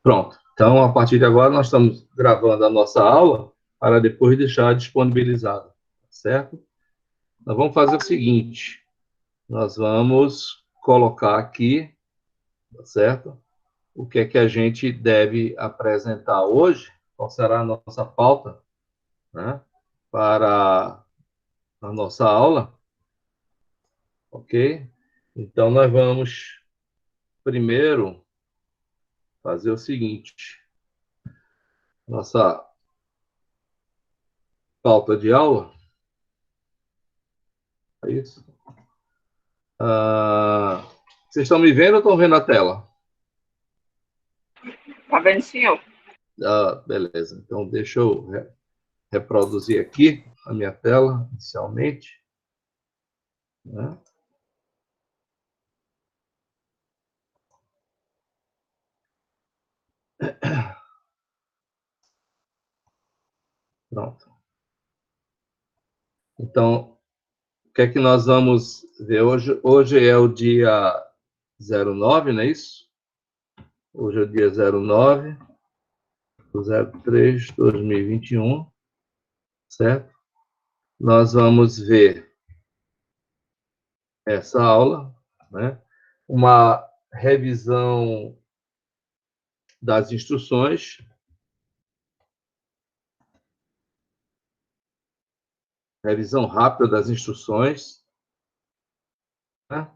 Pronto. Então, a partir de agora, nós estamos gravando a nossa aula para depois deixar disponibilizada, certo? Nós vamos fazer o seguinte, nós vamos colocar aqui, certo? O que é que a gente deve apresentar hoje, qual será a nossa pauta, né, para a nossa aula, ok? Então, nós vamos primeiro fazer o seguinte, nossa pauta de aula, é isso? Vocês estão me vendo ou estão vendo a tela? Tá vendo, senhor? Beleza. Então, deixa eu reproduzir aqui a minha tela, inicialmente. Né? Pronto. Então, o que é que nós vamos ver hoje? Hoje é o dia 09, não é isso? Hoje é o dia 09 do 03 de 2021, certo? Nós vamos ver essa aula, né? Uma revisão das instruções, revisão rápida das instruções, né?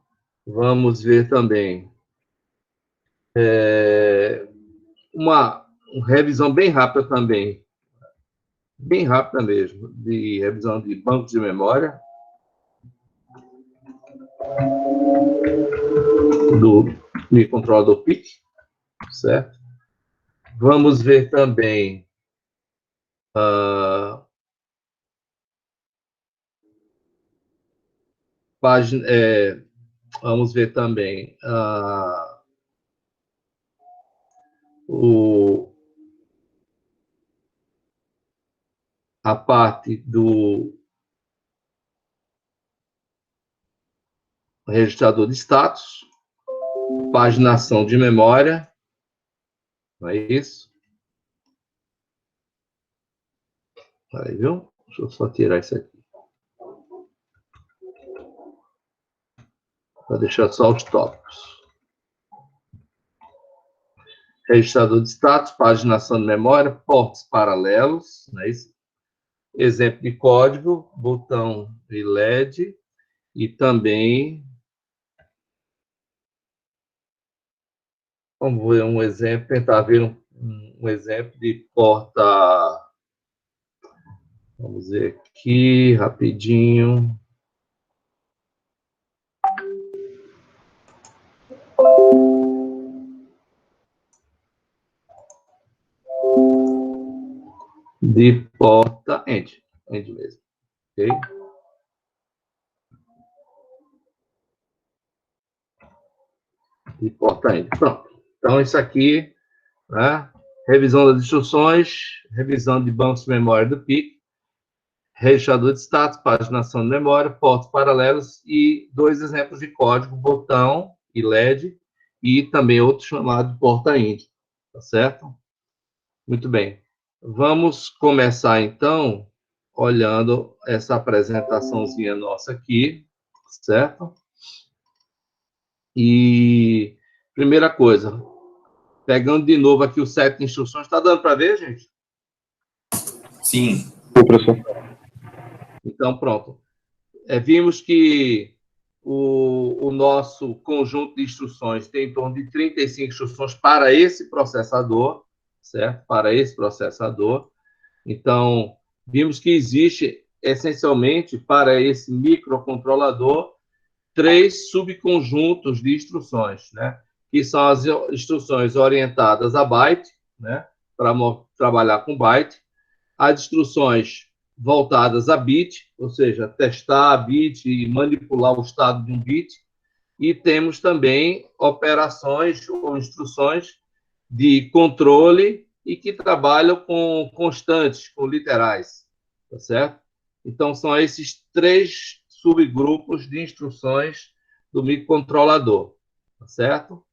Vamos ver também uma revisão bem rápida também, bem rápida mesmo, de revisão de banco de memória, do microcontrolador PIC, certo? Vamos ver também vamos ver também a parte do registrador de status, paginação de memória, não é isso? Aí, viu? Deixa eu só tirar isso aqui. Para deixar só os tópicos. Registrador de status, paginação de memória, portos paralelos, não é isso? Exemplo de código, botão de LED e também vamos ver um exemplo, tentar ver um exemplo de porta. Vamos ver aqui rapidinho. De porta end mesmo, ok? De porta end. Pronto. Então, isso aqui, né? Revisão das instruções, revisão de bancos de memória do PIC, registrador de status, paginação de memória, portos paralelos e dois exemplos de código, botão e LED, e também outro chamado porta ind, tá certo? Muito bem. Vamos começar, então, olhando essa apresentaçãozinha nossa aqui, certo? E, primeira coisa, pegando de novo aqui o set de instruções, está dando para ver, gente? Sim. Sim, professor. Então, pronto. Vimos que o nosso conjunto de instruções tem em torno de 35 instruções para esse processador, certo? Para esse processador. Então, vimos que existe, essencialmente, para esse microcontrolador, 3 subconjuntos de instruções, né? Que são as instruções orientadas a byte, né? Para trabalhar com byte, as instruções voltadas a bit, ou seja, testar a bit e manipular o estado de um bit, e temos também operações ou instruções de controle e que trabalham com constantes, com literais, tá certo? Então, são esses 3 subgrupos de instruções do microcontrolador, tá certo?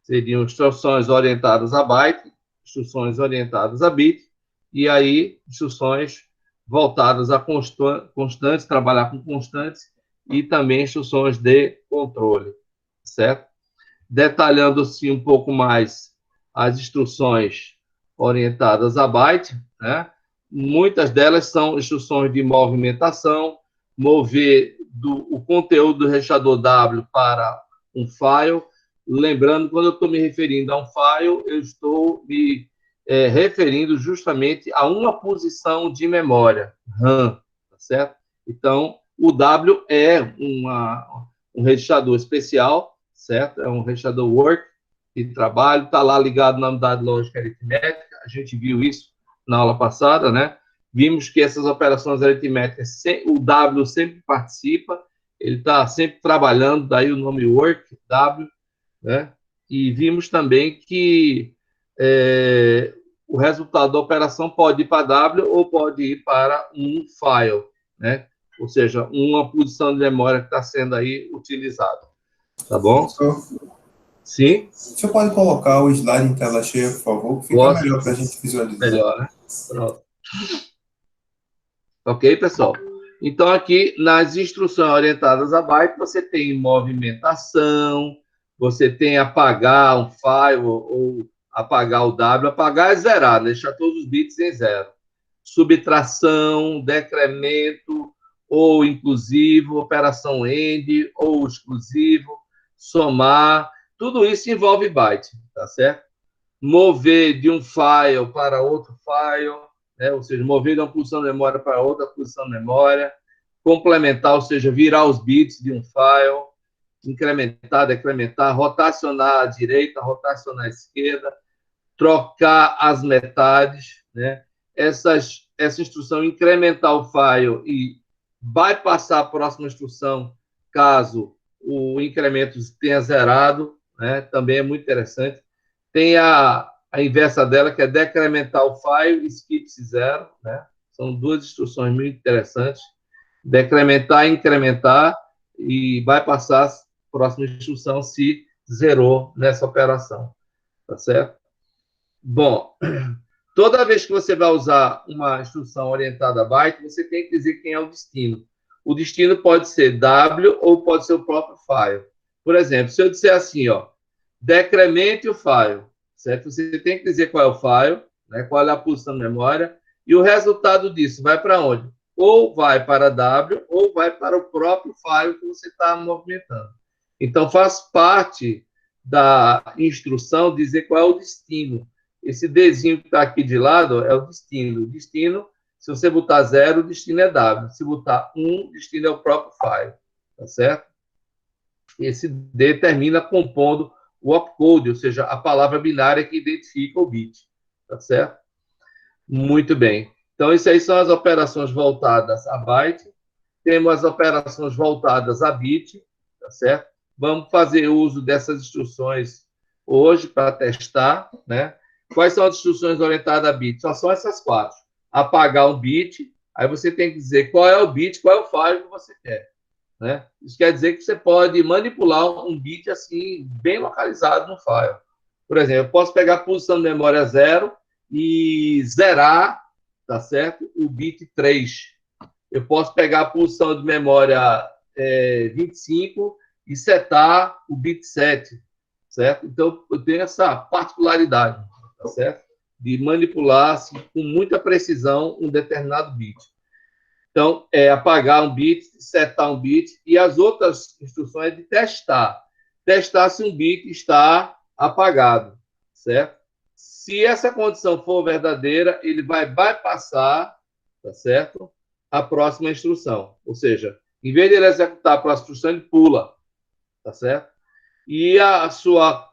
Seriam instruções orientadas a byte, instruções orientadas a bit, e aí instruções voltadas a constantes, trabalhar com constantes, e também instruções de controle, certo? Detalhando-se um pouco mais as instruções orientadas a byte, né? Muitas delas são instruções de movimentação, mover o conteúdo do registrador W para um file. Lembrando, quando eu estou me referindo a um file, eu estou me referindo justamente a uma posição de memória, RAM, tá certo? Então, o W é um registrador especial, certo? É um registrador work, de trabalho, está lá ligado na unidade lógica aritmética, a gente viu isso na aula passada, né? Vimos que essas operações aritméticas, o W sempre participa, ele está sempre trabalhando, daí o nome work, W, né? E vimos também que o resultado da operação pode ir para W ou pode ir para um file, né? Ou seja, uma posição de memória que está sendo aí utilizada. Tá bom? Professor, Sim? o senhor pode colocar o slide em tela cheia, por favor? Fica Posso? melhor para a gente visualizar. Melhor, né? Pronto. Ok, pessoal? Então, aqui nas instruções orientadas a byte, você tem movimentação, você tem apagar um file ou apagar o W. Apagar é zerar, deixar todos os bits em zero. Subtração, decremento, ou inclusivo, operação AND, ou exclusivo, somar, tudo isso envolve byte, tá certo? Mover de um file para outro file, né? Ou seja, mover de uma posição de memória para outra posição de memória, complementar, ou seja, virar os bits de um file, incrementar, decrementar, rotacionar à direita, rotacionar à esquerda, trocar as metades, né? Essa instrução incrementar o file e vai passar a próxima instrução caso o incremento tenha zerado, né? Também é muito interessante. Tem a inversa dela, que é decrementar o file e skip zero, né? São duas instruções muito interessantes. Decrementar e incrementar, e vai passar a próxima instrução se zerou nessa operação, tá certo? Bom, toda vez que você vai usar uma instrução orientada a byte, você tem que dizer quem é o destino. O destino pode ser W ou pode ser o próprio file. Por exemplo, se eu disser assim, ó, decremente o file, certo? Você tem que dizer qual é o file, né, qual é a posição da memória, e o resultado disso vai para onde? Ou vai para W, ou vai para o próprio file que você está movimentando. Então, faz parte da instrução dizer qual é o destino. Esse Dzinho que está aqui de lado é o destino. O destino, se você botar 0, o destino é W. Se botar 1, o destino é o próprio file. Tá certo? Esse D termina compondo o opcode, ou seja, a palavra binária que identifica o bit. Tá certo? Muito bem. Então, isso aí são as operações voltadas a byte. Temos as operações voltadas a bit. Tá certo? Vamos fazer uso dessas instruções hoje para testar, né? Quais são as instruções orientadas a bit? Só são essas quatro. Apagar um bit, aí você tem que dizer qual é o bit, qual é o file que você quer. Né? Isso quer dizer que você pode manipular um bit assim, bem localizado no file. Por exemplo, eu posso pegar a posição de memória 0 e zerar, tá certo? O bit 3. Eu posso pegar a posição de memória 25 e setar o bit 7, certo? Então, eu tenho essa particularidade, tá certo? De manipular assim, com muita precisão um determinado bit. Então, é apagar um bit, setar um bit, e as outras instruções é de testar. Testar se um bit está apagado, certo? Se essa condição for verdadeira, ele vai bypassar, tá certo? A próxima instrução. Ou seja, em vez de ele executar a próxima instrução, ele pula, tá certo? E a sua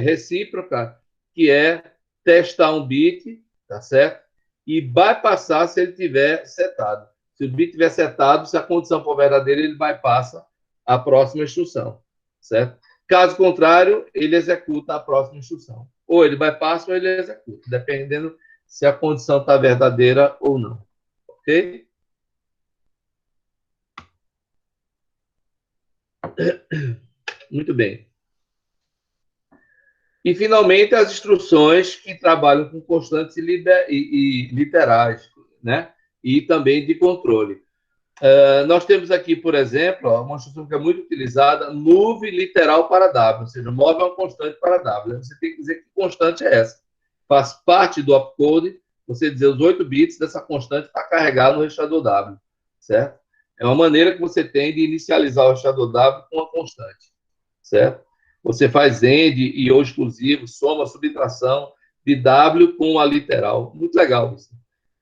recíproca, que é testar um bit, tá certo? E bypassar se ele tiver setado. Se o bit tiver setado, se a condição for verdadeira, ele bypassa a próxima instrução, certo? Caso contrário, ele executa a próxima instrução. Ou ele bypassa ou ele executa, dependendo se a condição está verdadeira ou não. Ok? Muito bem. E, finalmente, as instruções que trabalham com constantes e literais, né? E também de controle. Nós temos aqui, por exemplo, uma instrução que é muito utilizada, move literal para W, ou seja, move uma constante para W. Você tem que dizer que constante é essa. Faz parte do opcode, você dizer os 8 bits dessa constante para carregar no registrador W, certo? É uma maneira que você tem de inicializar o registrador W com uma constante, certo? Você faz AND e ou exclusivo, soma, subtração de W com a literal. Muito legal isso.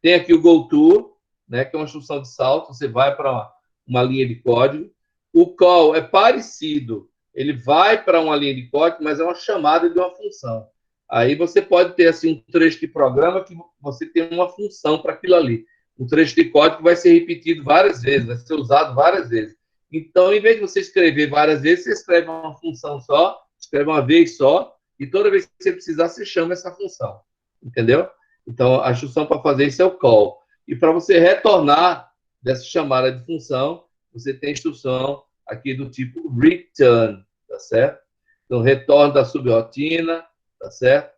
Tem aqui o goto, né, que é uma instrução de salto, você vai para uma linha de código. O call é parecido, ele vai para uma linha de código, mas é uma chamada de uma função. Aí você pode ter assim, um trecho de programa que você tem uma função para aquilo ali. Um trecho de código que vai ser repetido várias vezes, vai ser usado várias vezes. Então, em vez de você escrever várias vezes, você escreve uma função só, escreve uma vez só, e toda vez que você precisar, você chama essa função. Entendeu? Então, a instrução para fazer isso é o call. E para você retornar dessa chamada de função, você tem a instrução aqui do tipo return, tá certo? Então, retorno da subrotina, tá certo?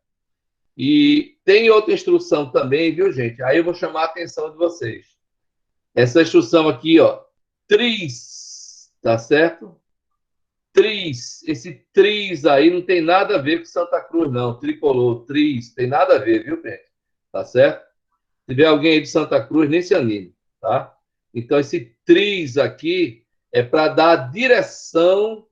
E tem outra instrução também, viu, gente? Aí eu vou chamar a atenção de vocês. Essa instrução aqui, ó, tris, tá certo? Tris, esse tris aí não tem nada a ver com Santa Cruz, não. Tricolor, tris, tem nada a ver, viu, gente? Tá certo? Se tiver alguém aí de Santa Cruz, nem se anime, tá? Então, esse tris aqui é para dar a direção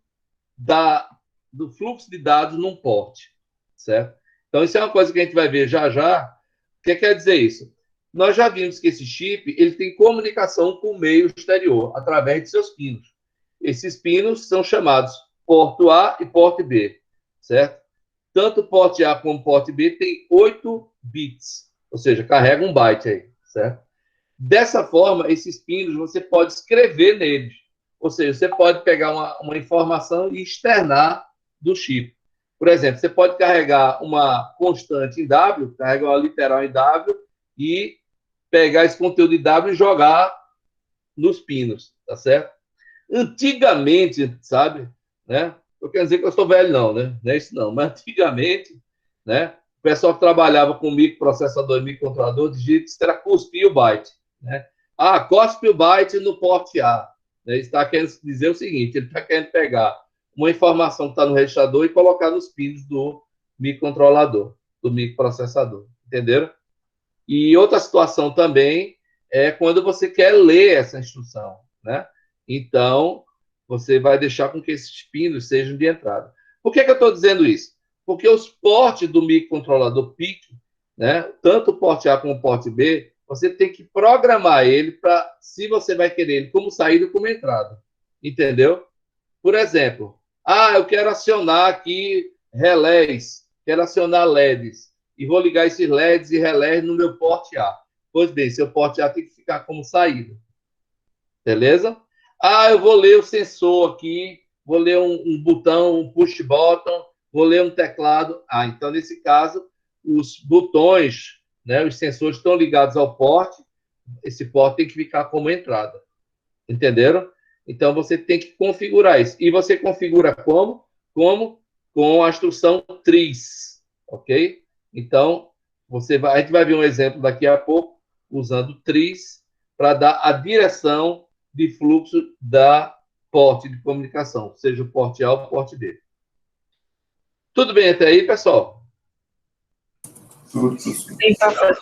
do fluxo de dados num porte, certo? Então, isso é uma coisa que a gente vai ver já já. O que quer dizer isso? Nós já vimos que esse chip ele tem comunicação com o meio exterior, através de seus pinos. Esses pinos são chamados porto A e porto B, certo? Tanto porte A como porte B tem 8 bits, ou seja, carrega um byte aí, certo? Dessa forma, esses pinos você pode escrever neles, ou seja, você pode pegar uma informação e externar do chip. Por exemplo, você pode carregar uma constante em W, carregar uma literal em W e pegar esse conteúdo em W e jogar nos pinos, tá certo? Antigamente, sabe, né? Eu quero dizer que eu sou velho, não, né? Não é isso, não. Mas antigamente, né? O pessoal que trabalhava com microprocessador e microcontrolador dizia que isso era cuspir o byte, né? Ah, cospe o byte no porte A. Ele está querendo dizer o seguinte: ele está querendo pegar uma informação que está no registrador e colocar nos pinos do microcontrolador, do microprocessador. Entenderam? E outra situação também é quando você quer ler essa instrução, né? Então, você vai deixar com que esses pinos sejam de entrada. Por que eu estou dizendo isso? Porque os portes do microcontrolador PIC, né, tanto o porte A como o porte B, você tem que programar ele para, se você vai querer ele como saída ou como entrada. Entendeu? Por exemplo, eu quero acionar aqui relés, quero acionar LEDs, e vou ligar esses LEDs e relés no meu porte A. Pois bem, seu porte A tem que ficar como saída. Beleza? Eu vou ler o sensor aqui, vou ler um botão, um push button, vou ler um teclado. Então, nesse caso, os botões, né, os sensores estão ligados ao porte, esse porte tem que ficar como entrada. Entenderam? Então, você tem que configurar isso. E você configura como? Com a instrução tris, ok? Então, a gente vai ver um exemplo daqui a pouco, usando tris, para dar a direção de fluxo da porte de comunicação, seja o porte A ou o porte B. Tudo bem até aí, pessoal? Tudo. Sim, professor.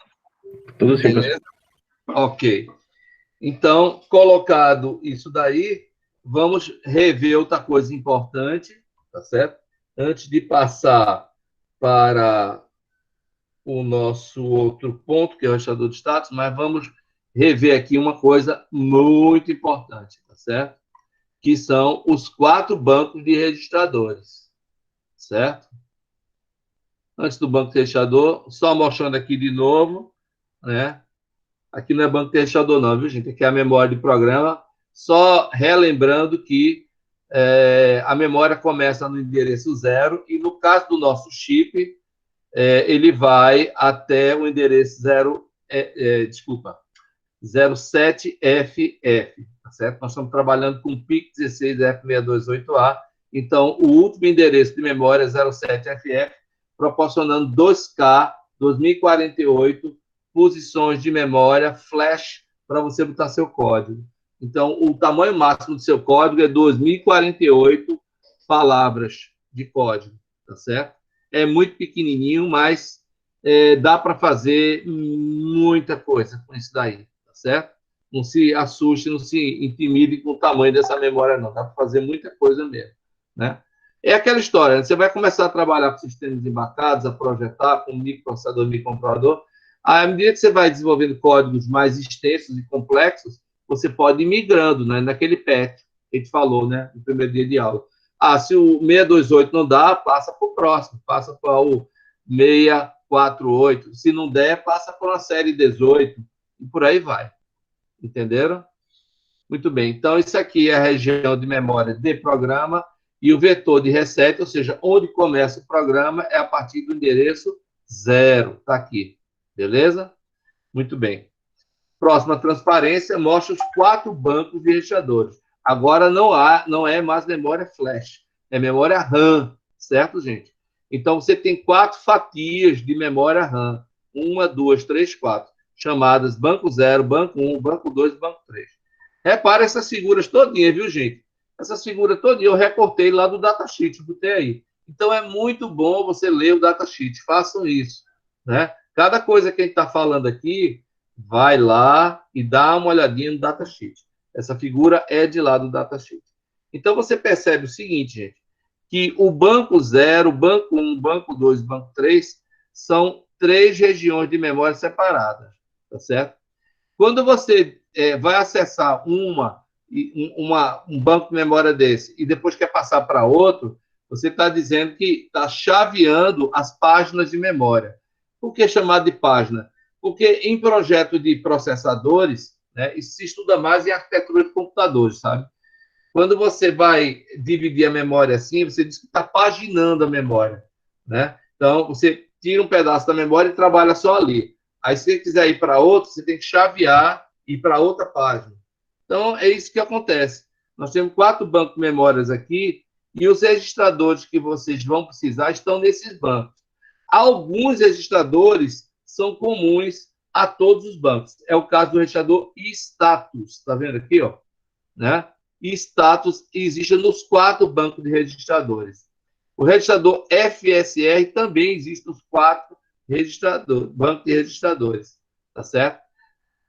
Tudo sim, professor. Ok. Então, colocado isso daí, vamos rever outra coisa importante, tá certo? Antes de passar para o nosso outro ponto, que é o registrador de status, mas vamos rever aqui uma coisa muito importante, tá certo? Que são os 4 bancos de registradores, certo? Antes do banco de registrador, só mostrando aqui de novo, né? Aqui não é banco de registrador não, viu, gente? Aqui é a memória de programa, só relembrando que a memória começa no endereço 0 e, no caso do nosso chip, ele vai até o endereço 07FF, tá certo? Nós estamos trabalhando com PIC16F628A, então o último endereço de memória é 07FF, proporcionando 2K, 2048 posições de memória flash para você botar seu código. Então, o tamanho máximo do seu código é 2048 palavras de código, tá certo? É muito pequenininho, mas dá para fazer muita coisa com isso daí, tá certo? Não se assuste, não se intimide com o tamanho dessa memória, não. Dá para fazer muita coisa mesmo, né? É aquela história, né? Você vai começar a trabalhar com sistemas embarcados, a projetar com microprocessador, microcontrolador. À medida que você vai desenvolvendo códigos mais extensos e complexos, você pode ir migrando, né? Naquele PET que a gente falou, né? No primeiro dia de aula. Se o 628 não dá, passa para o próximo, passa para o 648. Se não der, passa para uma série 18 e por aí vai. Entenderam? Muito bem. Então, isso aqui é a região de memória de programa e o vetor de reset, ou seja, onde começa o programa, é a partir do endereço 0. Está aqui. Beleza? Muito bem. Próxima transparência mostra os 4 bancos de registradores. Agora não é mais memória flash, é memória RAM, certo, gente? Então, você tem 4 fatias de memória RAM. 1, 2, 3, 4. Chamadas banco 0, banco 1, banco 2 e banco 3. Repara essas figuras todinhas, viu, gente? Essas figuras todinhas eu recortei lá do datasheet, botei aí. Então, é muito bom você ler o datasheet. Façam isso, né? Cada coisa que a gente está falando aqui, vai lá e dá uma olhadinha no datasheet. Essa figura é de lá do datasheet. Então, você percebe o seguinte, gente, que o banco 0, banco 1, banco 2 e banco 3 são 3 regiões de memória separadas, tá certo? Quando você vai acessar um banco de memória desse e depois quer passar para outro, você está dizendo que está chaveando as páginas de memória. Por que chamar de página? Porque em projeto de processadores, né, isso se estuda mais em arquitetura de computadores, sabe? Quando você vai dividir a memória assim, você diz que está paginando a memória, né? Então, você tira um pedaço da memória e trabalha só ali. Aí, se você quiser ir para outro, você tem que chavear e ir para outra página. Então, é isso que acontece. Nós temos 4 bancos de memórias aqui e os registradores que vocês vão precisar estão nesses bancos. Alguns registradores são comuns a todos os bancos. É o caso do registrador status. Está vendo aqui, ó? Né? E status existe nos 4 bancos de registradores. O registrador FSR também existe nos 4 bancos de registradores, tá certo?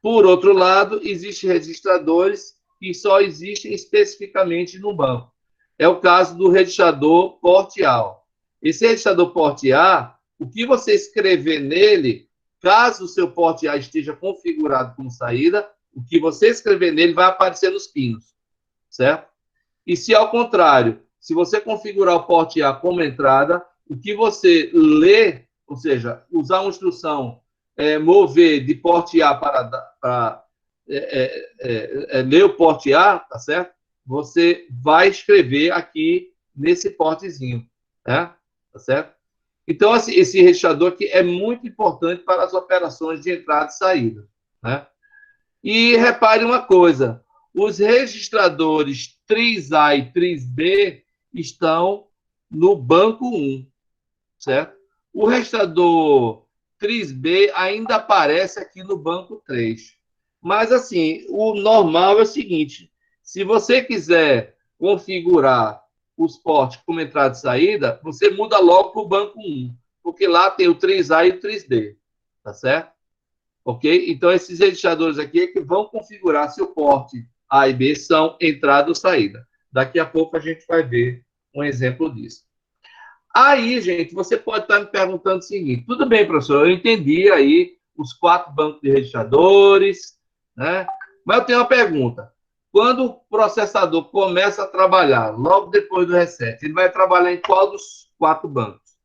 Por outro lado, existem registradores que só existem especificamente no banco. É o caso do registrador porte A. Esse registrador porte A, o que você escrever nele, caso o seu porte A esteja configurado como saída, o que você escrever nele vai aparecer nos pinos, certo? E se ao contrário, se você configurar o porte A como entrada, o que você lê, ou seja, usar uma instrução mover de porte A para ler o porte A, tá certo? Você vai escrever aqui nesse portezinho, né? Tá certo? Então, esse registrador aqui é muito importante para as operações de entrada e saída, né? E repare uma coisa, os registradores TRIZ-A e TRIZ-B estão no banco 1, certo? O registrador TRIZ-B ainda aparece aqui no banco 3. Mas, assim, o normal é o seguinte, se você quiser configurar os portes como entrada e saída, você muda logo para o banco 1, porque lá tem o TRIZ-A e o TRIZ-B, tá certo? Ok? Então, esses registradores aqui é que vão configurar se o porte A e B são entrada ou saída. Daqui a pouco a gente vai ver um exemplo disso. Aí, gente, você pode estar me perguntando o seguinte, tudo bem, professor, eu entendi aí os 4 bancos de registradores, né? Mas eu tenho uma pergunta. Quando o processador começa a trabalhar, logo depois do reset, ele vai trabalhar em qual dos 4 bancos?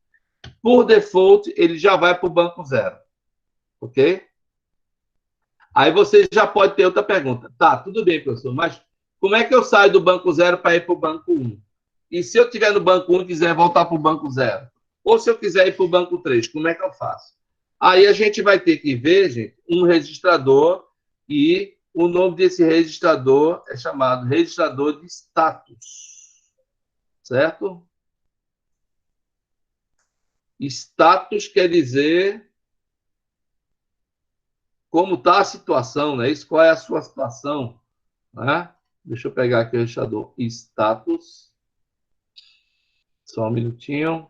Por default, ele já vai para o banco 0, ok? Aí você já pode ter outra pergunta. Tá, tudo bem, professor, mas como é que eu saio do banco 0 para ir para o banco 1? E se eu estiver no banco 1 e quiser voltar para o banco 0? Ou se eu quiser ir para o banco 3, como é que eu faço? Aí a gente vai ter que ver, gente, um registrador e o nome desse registrador é chamado registrador de status. Certo? Status quer dizer como está a situação, né? Isso, qual é a sua situação, né? Deixa eu pegar aqui o registrador status. Só um minutinho.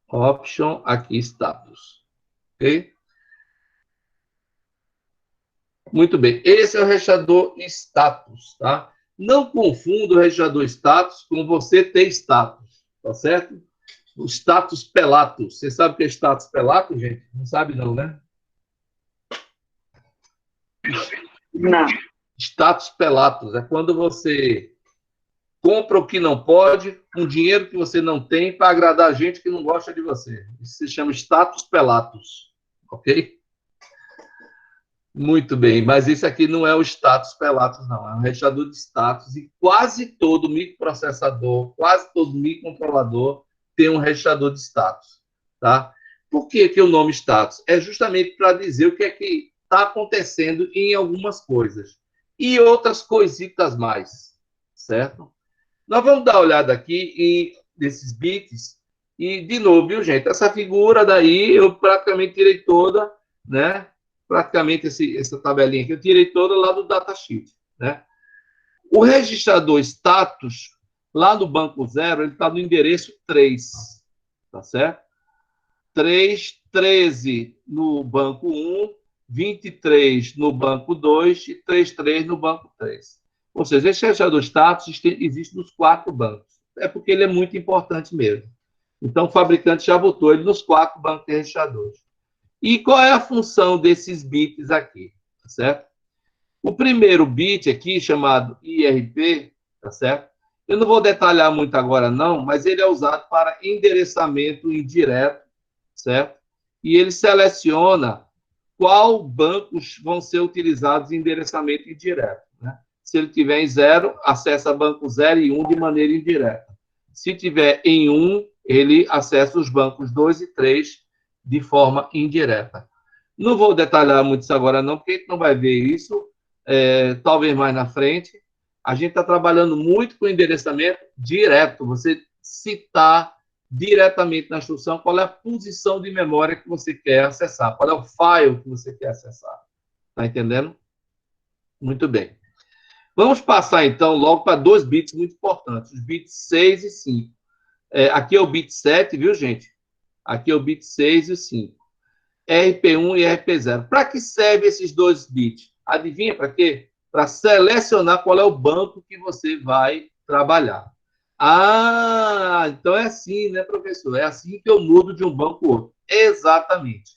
Option, aqui status. Ok? Muito bem. Esse é o registrador status, tá? Não confunda o registrador status com você ter status, tá certo? O status pelatus. Você sabe o que é status pelatus, gente? Não sabe não, né? Não. Status pelatus é quando você compra o que não pode, com dinheiro que você não tem, para agradar a gente que não gosta de você. Isso se chama status pelatus, ok? Muito bem, mas isso aqui não é o status pelatus, não. É um registrador de status e quase todo microprocessador, quase todo microcontrolador tem um registrador de status, tá? Por que o nome status? É justamente para dizer o que é que está acontecendo em algumas coisas e outras coisitas mais, certo? Nós vamos dar uma olhada aqui nesses bits e, de novo, viu, gente? Essa figura daí eu praticamente tirei toda, né? Praticamente essa tabelinha aqui eu tirei toda lá do datasheet, né? O registrador status, lá no banco 0, ele está no endereço 3, tá certo? 3, 13 no banco 1, 23 no banco 2 e 33 no banco 3. Ou seja, esse registrador status existe nos 4 bancos. É porque ele é muito importante mesmo. Então, o fabricante já botou ele nos 4 bancos de registradores. E qual é a função desses bits aqui? Tá certo? O primeiro bit aqui, chamado IRP, tá certo? Eu não vou detalhar muito agora, não, mas ele é usado para endereçamento indireto, certo? E ele seleciona qual bancos vão ser utilizados em endereçamento indireto, né? Se ele tiver em 0, acessa banco 0 e 1 de maneira indireta. Se tiver em 1, ele acessa os bancos 2 e 3 de forma indireta. Não vou detalhar muito isso agora, não, porque a gente não vai ver isso, talvez mais na frente. A gente está trabalhando muito com endereçamento direto. Você citar diretamente na instrução qual é a posição de memória que você quer acessar, qual é o file que você quer acessar. Está entendendo? Muito bem. Vamos passar, então, logo para 2 bits muito importantes, os bits 6 e 5. Aqui é o bit 7, viu, gente? Aqui é o bit 6 e 5. RP1 e RP0. Para que servem esses 2 bits? Adivinha para quê? Para selecionar qual é o banco que você vai trabalhar. Ah, então é assim, né, professor? É assim que eu mudo de um banco para o outro. Exatamente.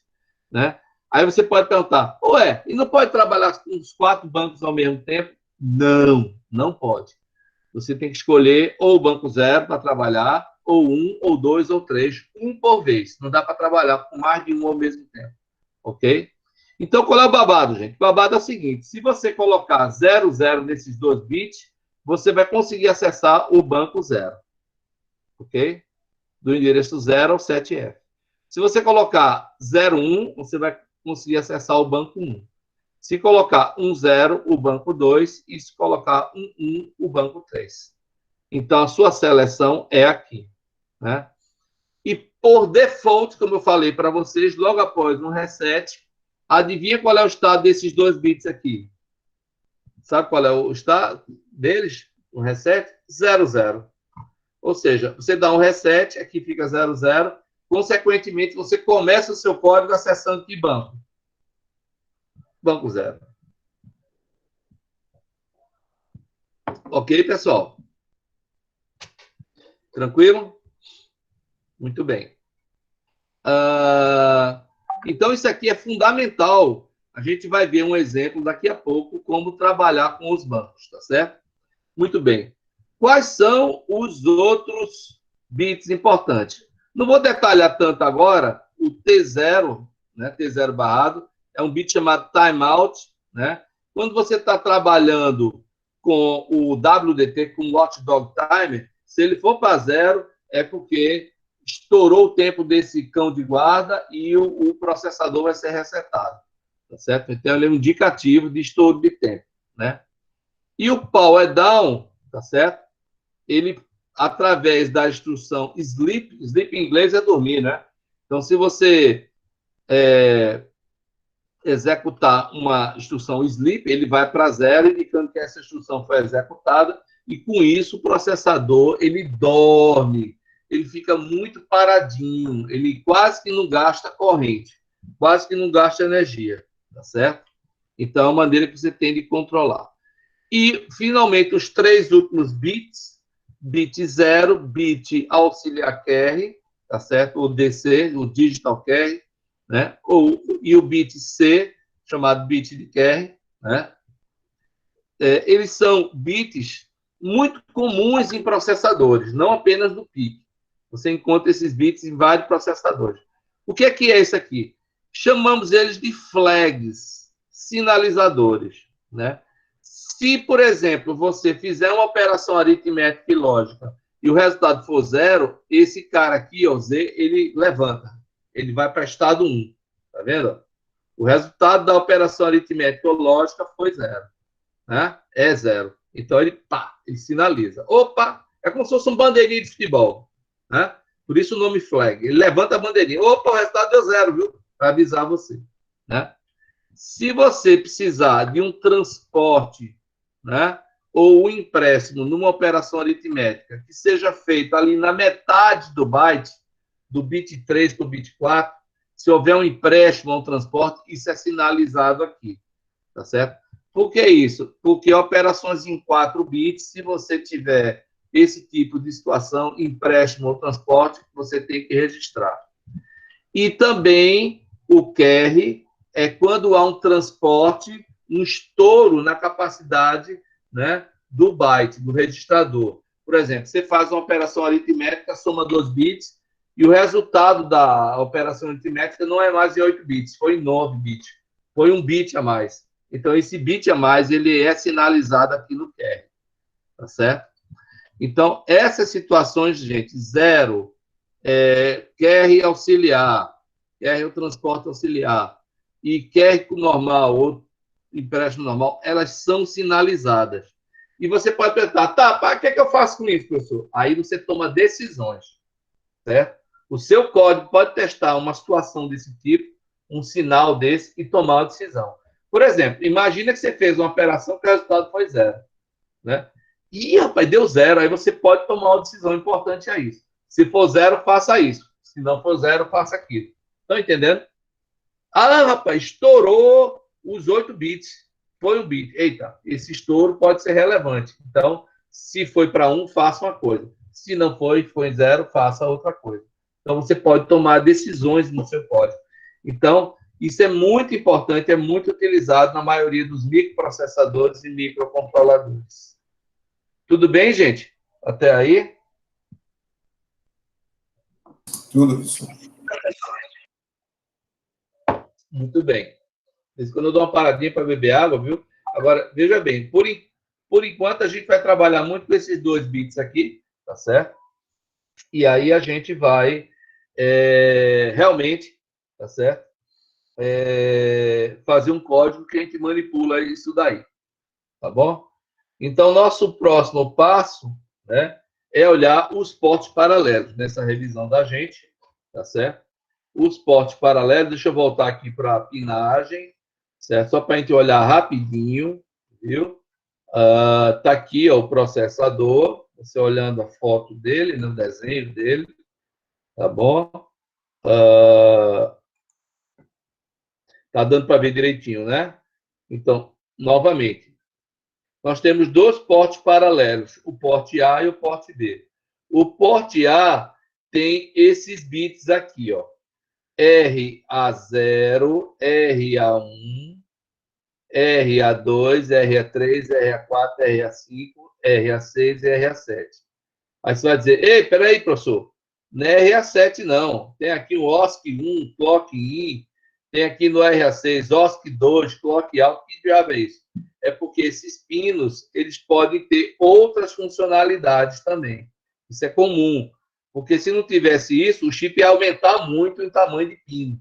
Né? Aí você pode perguntar, ué, e não pode trabalhar com os 4 bancos ao mesmo tempo? Não, não pode. Você tem que escolher ou o banco 0 para trabalhar, ou 1, ou 2, ou 3, um por vez. Não dá para trabalhar com mais de um ao mesmo tempo. Ok? Então, qual é o babado, gente? O babado é o seguinte, se você colocar 00 nesses 2 bits, você vai conseguir acessar o banco 0. Ok? Do endereço 0 ao 7F. Se você colocar 01, você vai conseguir acessar o banco 1. Se colocar 10, o banco 2, e se colocar 11, o banco 3. Então, a sua seleção é aqui, né? E, por default, como eu falei para vocês, logo após um reset, adivinha qual é o estado desses 2 bits aqui? Sabe qual é o estado deles? O reset? 00. Ou seja, você dá um reset, aqui fica 00, consequentemente, você começa o seu código acessando que banco? Banco 0. Ok, pessoal? Tranquilo? Muito bem. Então, isso aqui é fundamental. A gente vai ver um exemplo daqui a pouco como trabalhar com os bancos, tá certo? Muito bem. Quais são os outros bits importantes? Não vou detalhar tanto agora. O T0, né, T0 barrado, é um bit chamado timeout, né? Quando você está trabalhando com o WDT, com o Watchdog Timer, se ele for para 0, é porque estourou o tempo desse cão de guarda e o processador vai ser resetado, tá certo? Então, ele é um indicativo de estouro de tempo, né? E o power down, tá certo? Ele através da instrução sleep, sleep em inglês é dormir, né? Então, se você executar uma instrução sleep, ele vai para 0, indicando que essa instrução foi executada, e com isso o processador ele dorme, ele fica muito paradinho, ele quase que não gasta corrente, quase que não gasta energia, tá certo? Então, é a maneira que você tem de controlar. E, finalmente, os 3 últimos bits, bit 0, bit auxiliar carry, tá certo? O DC, o digital carry, né? E o bit C, chamado bit de carry, né? Eles são bits muito comuns em processadores, não apenas no PIC. Você encontra esses bits em vários processadores. O que é isso aqui? Chamamos eles de flags, sinalizadores, né? Se, por exemplo, você fizer uma operação aritmética e lógica e o resultado for 0, esse cara aqui, ó, Z, ele levanta. Ele vai para estado 1. Tá vendo? O resultado da operação aritmética ou lógica foi 0. Né? É 0. Então, ele sinaliza. Opa! É como se fosse um bandeirinho de futebol. Né? Por isso o nome flag. Ele levanta a bandeirinha. Opa, o resultado deu 0, viu? Para avisar você. Né? Se você precisar de um transporte, né, ou um empréstimo numa operação aritmética que seja feito ali na metade do byte, do bit 3 para o bit 4, se houver um empréstimo ou um transporte, isso é sinalizado aqui. Tá certo? Por que isso? Porque operações em 4 bits, se você tiver esse tipo de situação, empréstimo ou transporte, você tem que registrar. E também o carry é quando há um transporte, um estouro na capacidade, né, do byte, do registrador. Por exemplo, você faz uma operação aritmética, soma 2 bits, e o resultado da operação aritmética não é mais em 8 bits, foi em 9 bits. Foi 1 bit a mais. Então, esse bit a mais, ele é sinalizado aqui no carry. Tá certo? Então, essas situações, gente, 0, carry auxiliar, carry o transporte auxiliar, e carry normal, ou empréstimo normal, elas são sinalizadas. E você pode perguntar, o que é que eu faço com isso, professor? Aí você toma decisões, certo? O seu código pode testar uma situação desse tipo, um sinal desse, e tomar uma decisão. Por exemplo, imagina que você fez uma operação que o resultado foi 0, né? Ih, rapaz, deu 0, aí você pode tomar uma decisão importante a isso. Se for 0, faça isso. Se não for 0, faça aquilo. Estão entendendo? Ah, rapaz, estourou os 8 bits. Foi 1 bit. Eita, esse estouro pode ser relevante. Então, se foi para 1, faça uma coisa. Se não foi em 0, faça outra coisa. Então, você pode tomar decisões no seu código. Então, isso é muito importante, é muito utilizado na maioria dos microprocessadores e microcontroladores. Tudo bem, gente? Até aí? Tudo, professor. Muito bem. Quando eu dou uma paradinha para beber água, viu? Agora, veja bem, por enquanto a gente vai trabalhar muito com esses 2 bits aqui, tá certo? E aí a gente vai realmente, tá certo? Fazer um código que a gente manipula isso daí, tá bom? Então, nosso próximo passo, né, é olhar os portos paralelos nessa revisão da gente, tá certo? Os portos paralelos, deixa eu voltar aqui para a pinagem, certo? Só para a gente olhar rapidinho, viu? Tá aqui, ó, o processador, você olhando a foto dele, no desenho dele, tá bom? Tá dando para ver direitinho, né? Então, novamente, nós temos 2 portos paralelos, o porte A e o porte B. O porte A tem esses bits aqui, ó. RA0, RA1, RA2, RA3, RA4, RA5, RA6 e RA7. Aí você vai dizer, ei, peraí, professor, não é RA7 não. Tem aqui o OSC1, Clock In, tem aqui no RA6, OSC2, Clock Out. Que diabo é isso? É porque esses pinos, eles podem ter outras funcionalidades também. Isso é comum. Porque se não tivesse isso, o chip ia aumentar muito em tamanho de pino.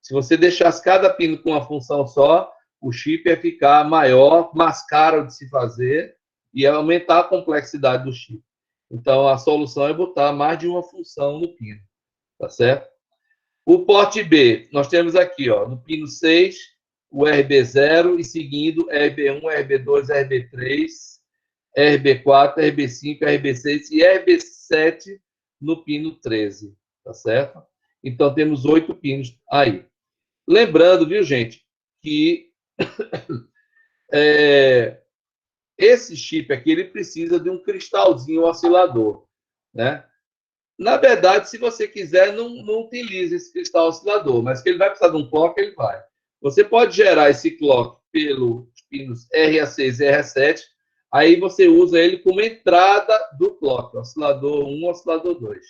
Se você deixasse cada pino com uma função só, o chip ia ficar maior, mais caro de se fazer, e ia aumentar a complexidade do chip. Então, a solução é botar mais de uma função no pino, tá certo? O porte B, nós temos aqui, ó, no pino 6, o RB0 e seguindo RB1, RB2, RB3, RB4, RB5, RB6 e RB7 no pino 13, tá certo? Então, temos 8 pinos aí. Lembrando, viu, gente, que esse chip aqui, ele precisa de um cristalzinho oscilador, né? Na verdade, se você quiser, não utilize esse cristal oscilador, mas que ele vai precisar de um clock, ele vai. Você pode gerar esse clock pelos pinos RA6 e RA7, aí você usa ele como entrada do clock, oscilador 1, oscilador 2.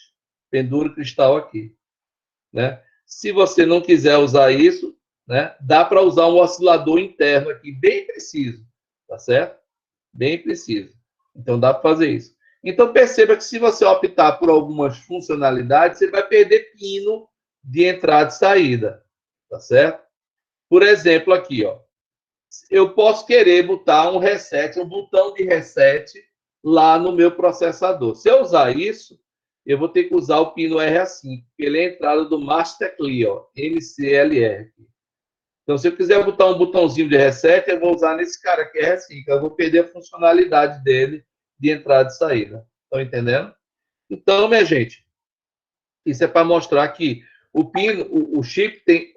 Pendura o cristal aqui, né? Se você não quiser usar isso, né, dá para usar um oscilador interno aqui, bem preciso, tá certo? Bem preciso. Então, dá para fazer isso. Então, perceba que se você optar por algumas funcionalidades, você vai perder pino de entrada e saída, tá certo? Por exemplo, aqui, ó, eu posso querer botar um reset, um botão de reset lá no meu processador. Se eu usar isso, eu vou ter que usar o pino RA5, porque ele é a entrada do Master Clear, ó, MCLR. Então, se eu quiser botar um botãozinho de reset, eu vou usar nesse cara aqui, RA5. Eu vou perder a funcionalidade dele de entrada e saída. Estão entendendo? Então, minha gente, isso é para mostrar que o pino, o chip tem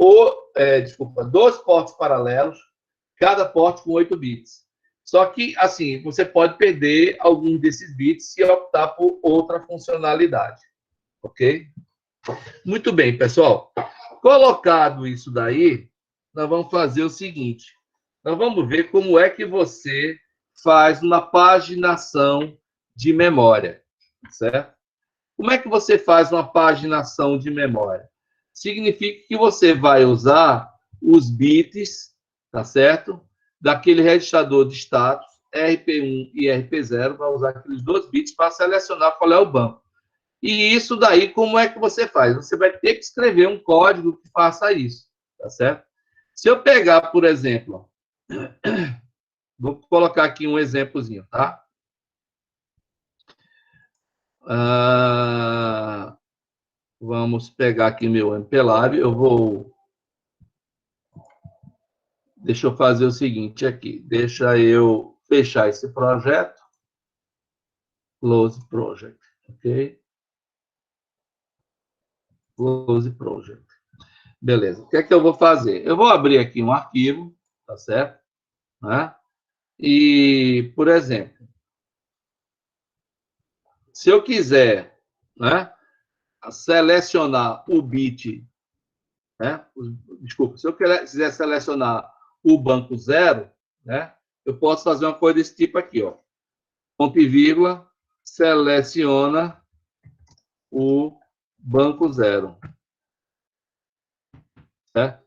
dois portos paralelos, cada porte com 8 bits. Só que, assim, você pode perder alguns desses bits se optar por outra funcionalidade. Ok? Muito bem, pessoal. Colocado isso daí, nós vamos fazer o seguinte. Nós vamos ver como é que você faz uma paginação de memória, certo? Como é que você faz uma paginação de memória? Significa que você vai usar os bits, tá certo? Daquele registrador de status, RP1 e RP0, vai usar aqueles 2 bits para selecionar qual é o banco. E isso daí, como é que você faz? Você vai ter que escrever um código que faça isso, tá certo? Se eu pegar, por exemplo, vou colocar aqui um exemplozinho, tá? Vamos pegar aqui meu MPLab. Deixa eu fazer o seguinte aqui. Deixa eu fechar esse projeto. Close Project, ok? Close Project. Beleza. O que é que eu vou fazer? Eu vou abrir aqui um arquivo, tá certo? Né? E, por exemplo, se eu quiser, né, selecionar o bit, né? Desculpa, se eu quiser selecionar o banco 0, né, eu posso fazer uma coisa desse tipo aqui, ó. Ponto e vírgula, seleciona o banco 0. Certo?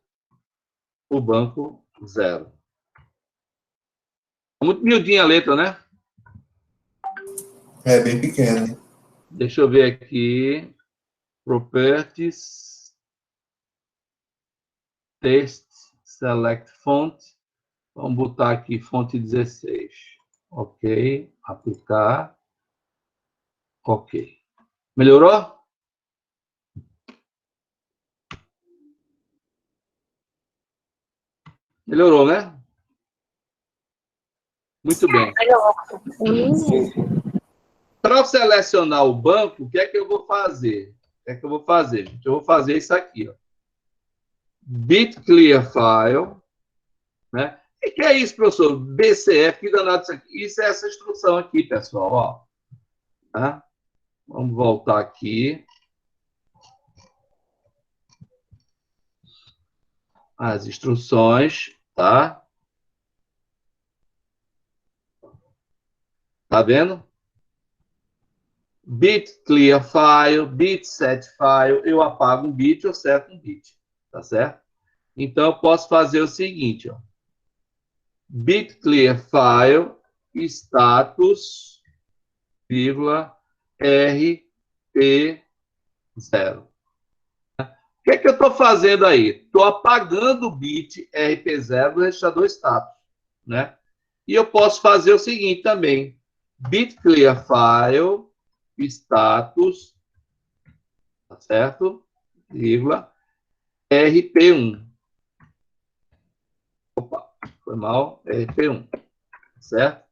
O banco 0. Muito miudinha a letra, né? É bem pequeno. Deixa eu ver aqui. Properties. Text. Select font. Vamos botar aqui fonte 16. Ok. Aplicar. Ok. Melhorou? Melhorou, né? Muito bem. Para selecionar o banco, o que é que eu vou fazer? O que é que eu vou fazer, gente? Eu vou fazer isso aqui, ó. Bit clear file, né? O que é isso, professor? BCF, que danado isso aqui? Isso é essa instrução aqui, pessoal, ó. Tá? Vamos voltar aqui. As instruções, tá? Tá vendo? Bit clear file, bit set file, eu apago um bit, eu seto um bit, tá certo? Então, eu posso fazer o seguinte, ó. Bit clear file, status, vírgula, RP0. O que é que eu estou fazendo aí? Estou apagando o bit RP0 do registrador status, né? E eu posso fazer o seguinte também. Bit clear file, status, tá certo? Vírgula, RP1. Opa, foi mal, RP1, certo?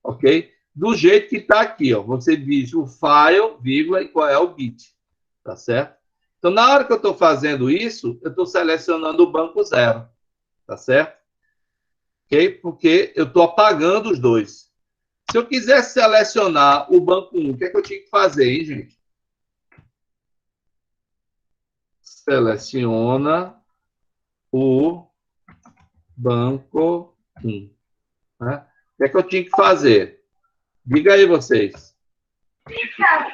Ok? Do jeito que está aqui, ó, você diz o file, vírgula, e qual é o bit, tá certo? Então, na hora que eu estou fazendo isso, eu estou selecionando o banco 0, tá certo? Ok? Porque eu estou apagando os dois. Se eu quiser selecionar o banco 1, o que é que eu tinha que fazer, hein, gente? Seleciona o banco 1. Né? O que é que eu tinha que fazer? Diga aí, vocês.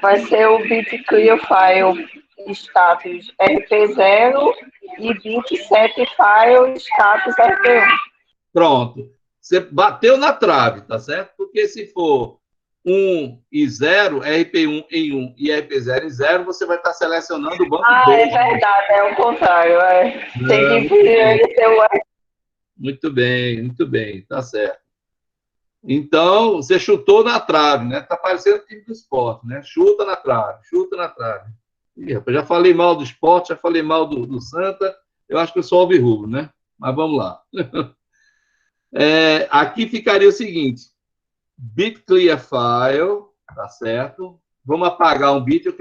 Vai ser o bit clear file status RP0 e bit set file status RP1. Pronto. Você bateu na trave, tá certo? Porque se for 1 e 0, RP1 em 1 e RP0 em 0, você vai estar selecionando o banco 2. É verdade, é o contrário. Tem que ter o Muito bem, tá certo. Então, você chutou na trave, né? Tá parecendo o time do esporte, né? Chuta na trave, chuta na trave. Ih, rapaz, já falei mal do esporte, já falei mal do Santa, eu acho que eu sou alvirrubro, né? Mas vamos lá. Aqui ficaria o seguinte: bit clear file, tá certo? Vamos apagar um bit, eu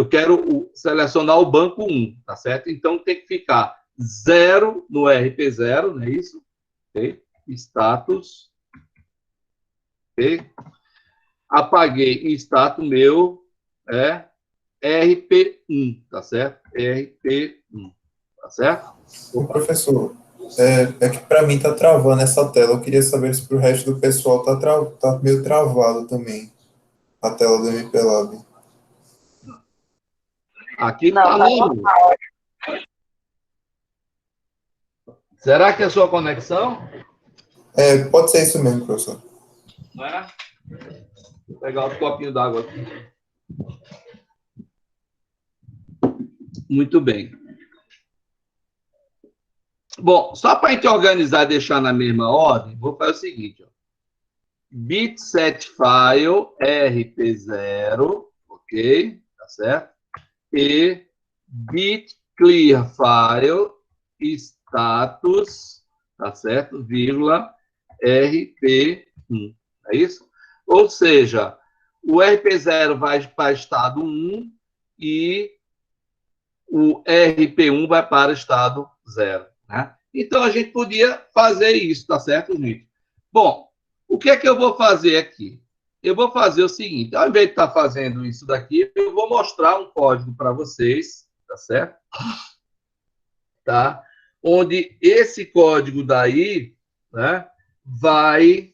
quero selecionar o banco 1, tá certo? Então tem que ficar 0 no RP0, não é isso? Ok? Status, ok? Apaguei status meu, RP1, tá certo? RP1, tá certo? Ô, professor, que para mim tá travando essa tela. Eu queria saber se para o resto do pessoal tá meio travado também a tela do MPLab. Aqui Não, tá tá longe. Será que é a sua conexão? Pode ser isso mesmo, professor. Não é? Vou pegar outro copinho d'água aqui. Muito bem. Bom, só para a gente organizar e deixar na mesma ordem, vou fazer o seguinte: ó. Bit set file RP0, ok? Tá certo? E bit clear file status, tá certo? Vírgula RP1. É isso? Ou seja, o RP0 vai para estado 1 e o RP1 vai para estado 0. Né? Então, a gente podia fazer isso, tá certo, gente? Bom, o que é que eu vou fazer aqui? Eu vou fazer o seguinte: ao invés de estar fazendo isso daqui, eu vou mostrar um código para vocês, tá certo? Tá? Onde esse código daí, né, vai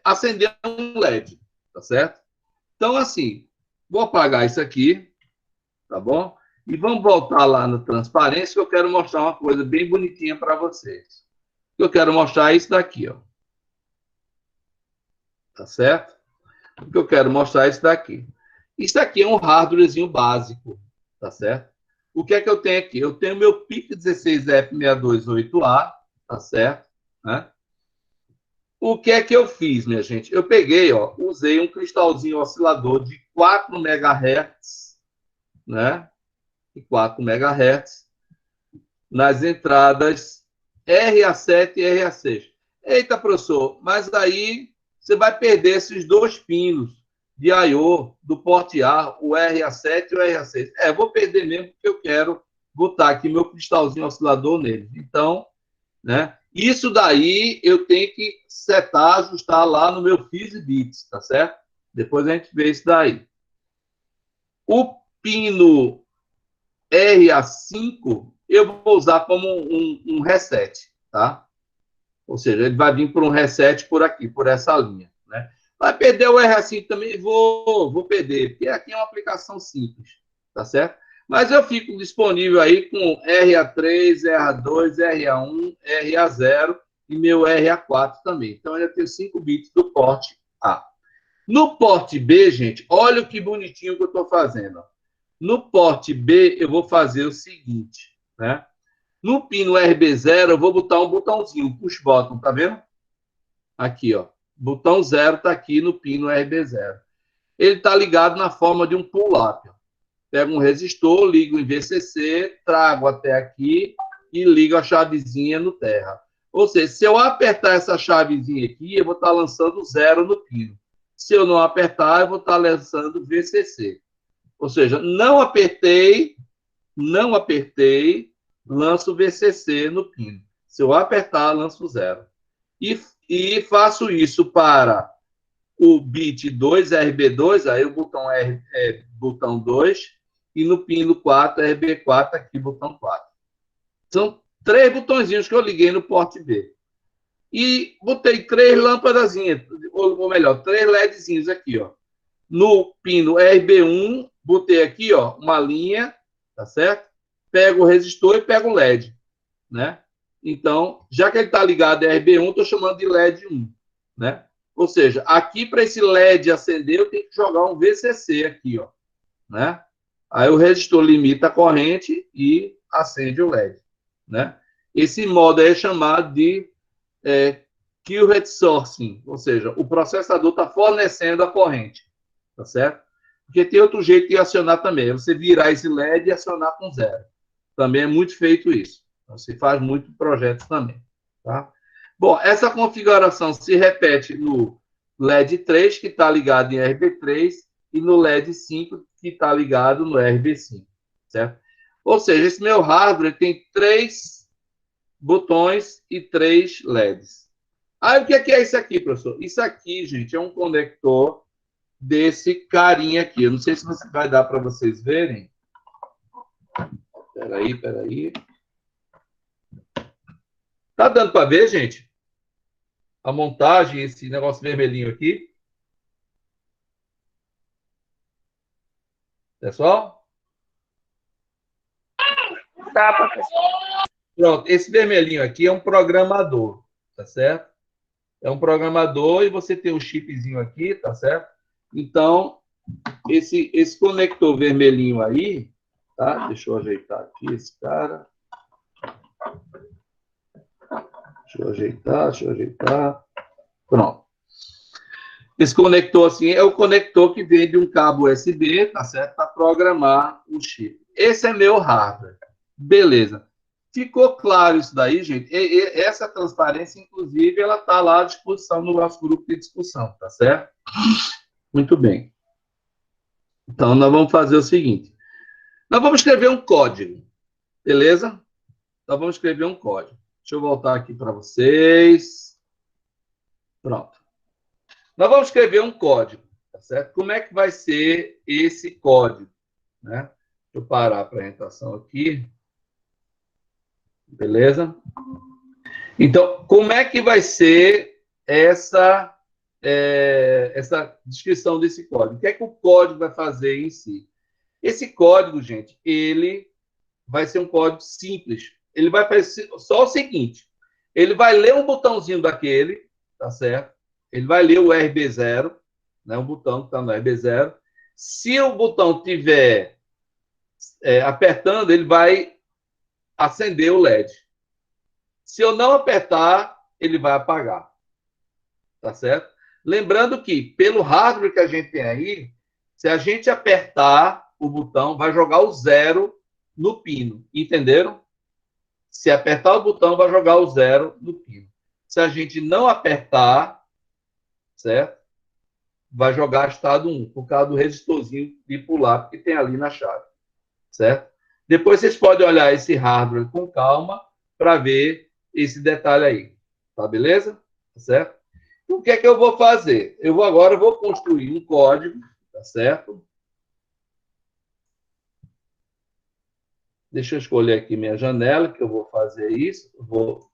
acender um LED, tá certo? Então, assim, vou apagar isso aqui, tá bom? E vamos voltar lá no transparência, que eu quero mostrar uma coisa bem bonitinha para vocês. Eu quero mostrar isso daqui, ó. Tá certo? O que eu quero mostrar é isso daqui. Isso aqui é um hardwarezinho básico, tá certo? O que é que eu tenho aqui? Eu tenho meu PIC16F628A, tá certo? Né? O que é que eu fiz, minha gente? Eu peguei, ó, usei um cristalzinho oscilador de 4 MHz, né? De 4 MHz, nas entradas RA7 e RA6. Eita, professor, mas aí você vai perder esses dois pinos de I/O do porte A, o RA7 e o RA6. Vou perder mesmo porque eu quero botar aqui meu cristalzinho oscilador nele. Então, né? Isso daí eu tenho que setar, ajustar lá no meu PhysBits, tá certo? Depois a gente vê isso daí. O pino RA5 eu vou usar como um reset, tá? Ou seja, ele vai vir por um reset por aqui, por essa linha, né? Vai perder o RA5 também? Vou perder, porque aqui é uma aplicação simples, tá certo? Mas eu fico disponível aí com RA3, RA2, RA1, RA0 e meu RA4 também. Então, eu já tenho 5 bits do porte A. No porte B, gente, olha o que bonitinho que eu estou fazendo. No porte B, eu vou fazer o seguinte, né? No pino RB0, eu vou botar um botãozinho, um push button, tá vendo? Aqui, ó. botão 0 está aqui no pino RB0. Ele está ligado na forma de um pull-up. Pego um resistor, ligo em VCC, trago até aqui e ligo a chavezinha no terra. Ou seja, se eu apertar essa chavezinha aqui, eu vou estar lançando 0 no pino. Se eu não apertar, eu vou estar lançando VCC. Ou seja, não apertei, lanço VCC no pino. Se eu apertar, lanço 0. E faço isso para o bit 2, RB2, aí o botão R é botão 2, e no pino 4, RB4, aqui botão 4. São 3 botõezinhos que eu liguei no porte B. E botei 3 lâmpadazinhas, ou melhor, 3 LEDzinhos aqui, ó. No pino RB1, botei aqui, ó, uma linha, tá certo? Pego o resistor e pego o LED, né? Então, já que ele está ligado a RB1, estou chamando de LED 1, né? Ou seja, aqui para esse LED acender, eu tenho que jogar um VCC aqui, ó, né? Aí o resistor limita a corrente e acende o LED, né? Esse modo aí é chamado de Current Sourcing, ou seja, o processador está fornecendo a corrente, tá certo? Porque tem outro jeito de acionar também, é você virar esse LED e acionar com 0. Também é muito feito isso. Então, se faz muito projetos também, tá? Bom, essa configuração se repete no LED 3, que está ligado em RB3, e no LED 5, que está ligado no RB5, certo? Ou seja, esse meu hardware tem 3 botões e 3 LEDs. Aí, o que é isso aqui, professor? Isso aqui, gente, é um conector desse carinha aqui. Eu não sei se vai dar para vocês verem. Peraí. Tá dando para ver, gente? A montagem, esse negócio vermelhinho aqui. Pessoal? Dá, professor. Pronto, esse vermelhinho aqui é um programador, tá certo? É um programador e você tem um chipzinho aqui, tá certo? Então, esse conector vermelhinho aí, tá? Deixa eu ajeitar aqui esse cara. Deixa eu ajeitar. Pronto. Esse conector, assim, é o conector que vem de um cabo USB, tá certo? Para programar o chip. Esse é meu hardware. Beleza. Ficou claro isso daí, gente? Essa transparência, inclusive, ela está lá à disposição no nosso grupo de discussão, tá certo? Muito bem. Então, nós vamos fazer o seguinte. Nós vamos escrever um código, beleza? Então, vamos escrever um código. Deixa eu voltar aqui para vocês. Pronto. Nós vamos escrever um código, tá certo? Como é que vai ser esse código, né? Deixa eu parar a apresentação aqui. Beleza? Então, como é que vai ser essa descrição desse código? O que é que o código vai fazer em si? Esse código, gente, ele vai ser um código simples. Ele vai fazer só o seguinte: ele vai ler um botãozinho daquele, tá certo? Ele vai ler o RB0, né? Um botão que está no RB0. Se o botão estiver apertando, ele vai acender o LED. Se eu não apertar, ele vai apagar. Tá certo? Lembrando que, pelo hardware que a gente tem aí, se a gente apertar o botão, vai jogar o 0 no pino. Entenderam? Se apertar o botão, vai jogar o 0 no pino. Se a gente não apertar, certo? Vai jogar estado 1, por causa do resistorzinho de pull-up que tem ali na chave. Certo? Depois vocês podem olhar esse hardware com calma para ver esse detalhe aí. Tá beleza? Tá certo? Então, o que é que eu vou fazer? Agora vou construir um código, tá certo? Deixa eu escolher aqui minha janela, que eu vou fazer isso. Vou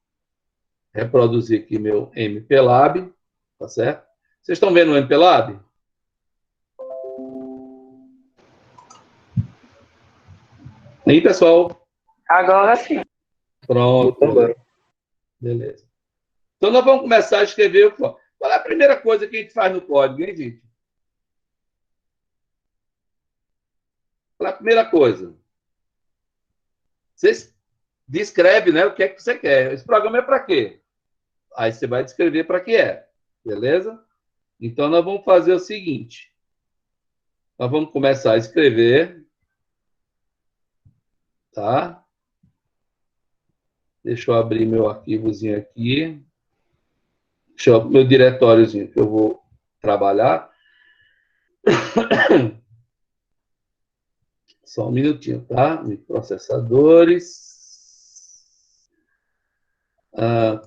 reproduzir aqui meu MPLAB, tá certo? Vocês estão vendo o MPLAB? E aí, pessoal? Agora sim. Pronto. Beleza. Então, nós vamos começar a escrever o código. Qual é a primeira coisa que a gente faz no código, hein, gente? Qual é a primeira coisa? Você descreve, né, o que é que você quer. Esse programa é para quê? Aí você vai descrever para que é. Beleza? Então, nós vamos fazer o seguinte. Nós vamos começar a escrever. Tá? Deixa eu abrir meu arquivozinho aqui. Meu diretóriozinho que eu vou trabalhar. Só um minutinho, tá? Processadores.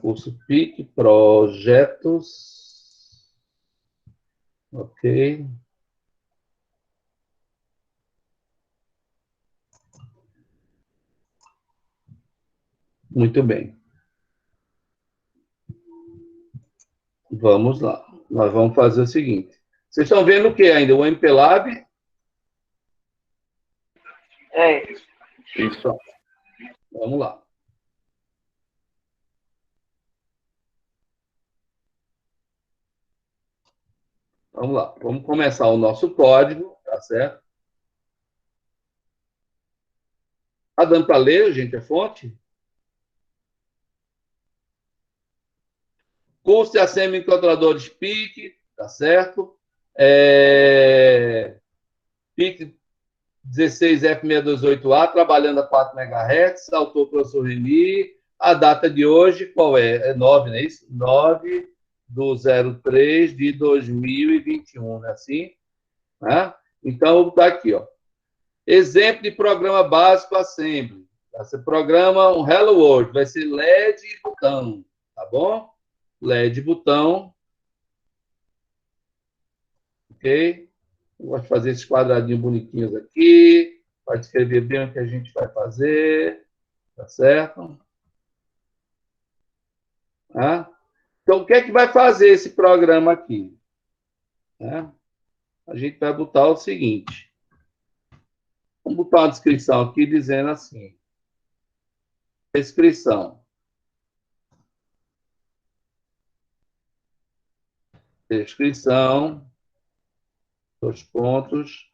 Curso PIC, projetos. Ok. Muito bem. Vamos lá. Nós vamos fazer o seguinte. Vocês estão vendo o que ainda? O MPLAB? Isso. Vamos lá. Vamos lá. Vamos começar o nosso código, tá certo? Tá dando para ler, gente, a fonte? Curso de assembly em controladores PIC, tá certo? PIC 16F628A, trabalhando a 4 MHz, autor professor Reni. A data de hoje, qual é? É 9, não é isso? 9/03/2021, não é assim? Né? Então, tá aqui, ó. Exemplo de programa básico Assembly. Esse programa, um Hello World, vai ser LED e botão, tá bom? LED e botão. Ok? Eu gosto de fazer esses quadradinhos bonitinhos aqui, para descrever bem o que a gente vai fazer, tá certo? Tá? Então, o que é que vai fazer esse programa aqui? Tá? A gente vai botar o seguinte. Vamos botar uma descrição aqui dizendo assim. Descrição. Descrição. 2 pontos.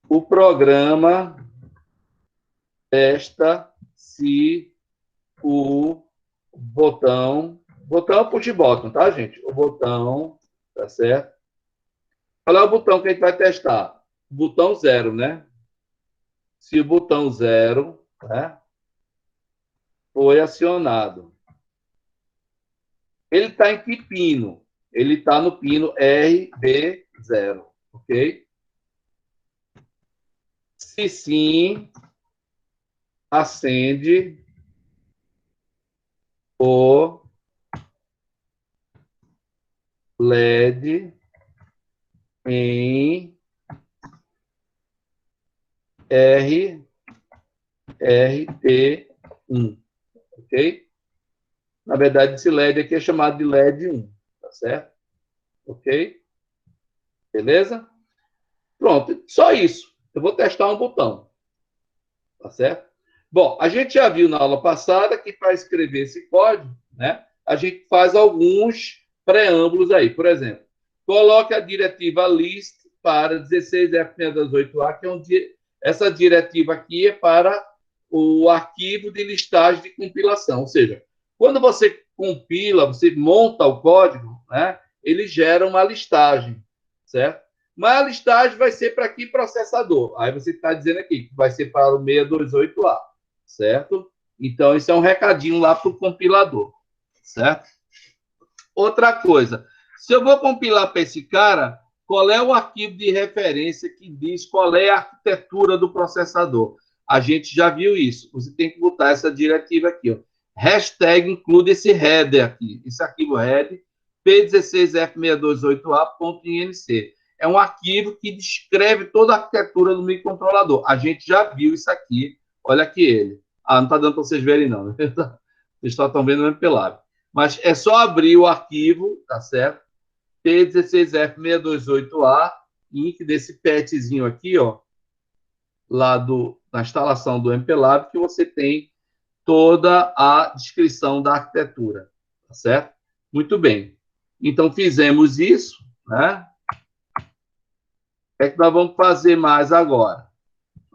O programa testa se o botão é o push button, tá, gente? O botão, tá certo? Qual é o botão que a gente vai testar? O botão 0, né? Se o botão 0, né, foi acionado. Ele está em que pino? Ele está no pino RB0, ok? Se sim, acende o LED em RT1, ok? Na verdade, esse LED aqui é chamado de LED 1, tá certo? Ok? Beleza? Pronto, só isso. Eu vou testar um botão, tá certo? Bom, a gente já viu na aula passada que para escrever esse código, né, a gente faz alguns preâmbulos aí. Por exemplo, coloque a diretiva list para 16F628A, que é essa diretiva aqui é para o arquivo de listagem de compilação. Ou seja, quando você compila, você monta o código, né, ele gera uma listagem, certo? Mas a listagem vai ser para que processador? Aí você está dizendo aqui que vai ser para o 628A, certo? Então, isso é um recadinho lá para o compilador, certo? Outra coisa, se eu vou compilar para esse cara, qual é o arquivo de referência que diz qual é a arquitetura do processador? A gente já viu isso. Você tem que botar essa diretiva aqui, ó. Hashtag include esse header aqui, esse arquivo header, p16f628a.inc. É um arquivo que descreve toda a arquitetura do microcontrolador. A gente já viu isso aqui. Olha aqui ele. Não está dando para vocês verem, não. Vocês só estão vendo mesmo pelado. Mas é só abrir o arquivo, tá certo? P16F628A, link desse petzinho aqui, ó, lá na instalação do MPLAB, que você tem toda a descrição da arquitetura, tá certo? Muito bem. Então, fizemos isso, né? O que é que nós vamos fazer mais agora?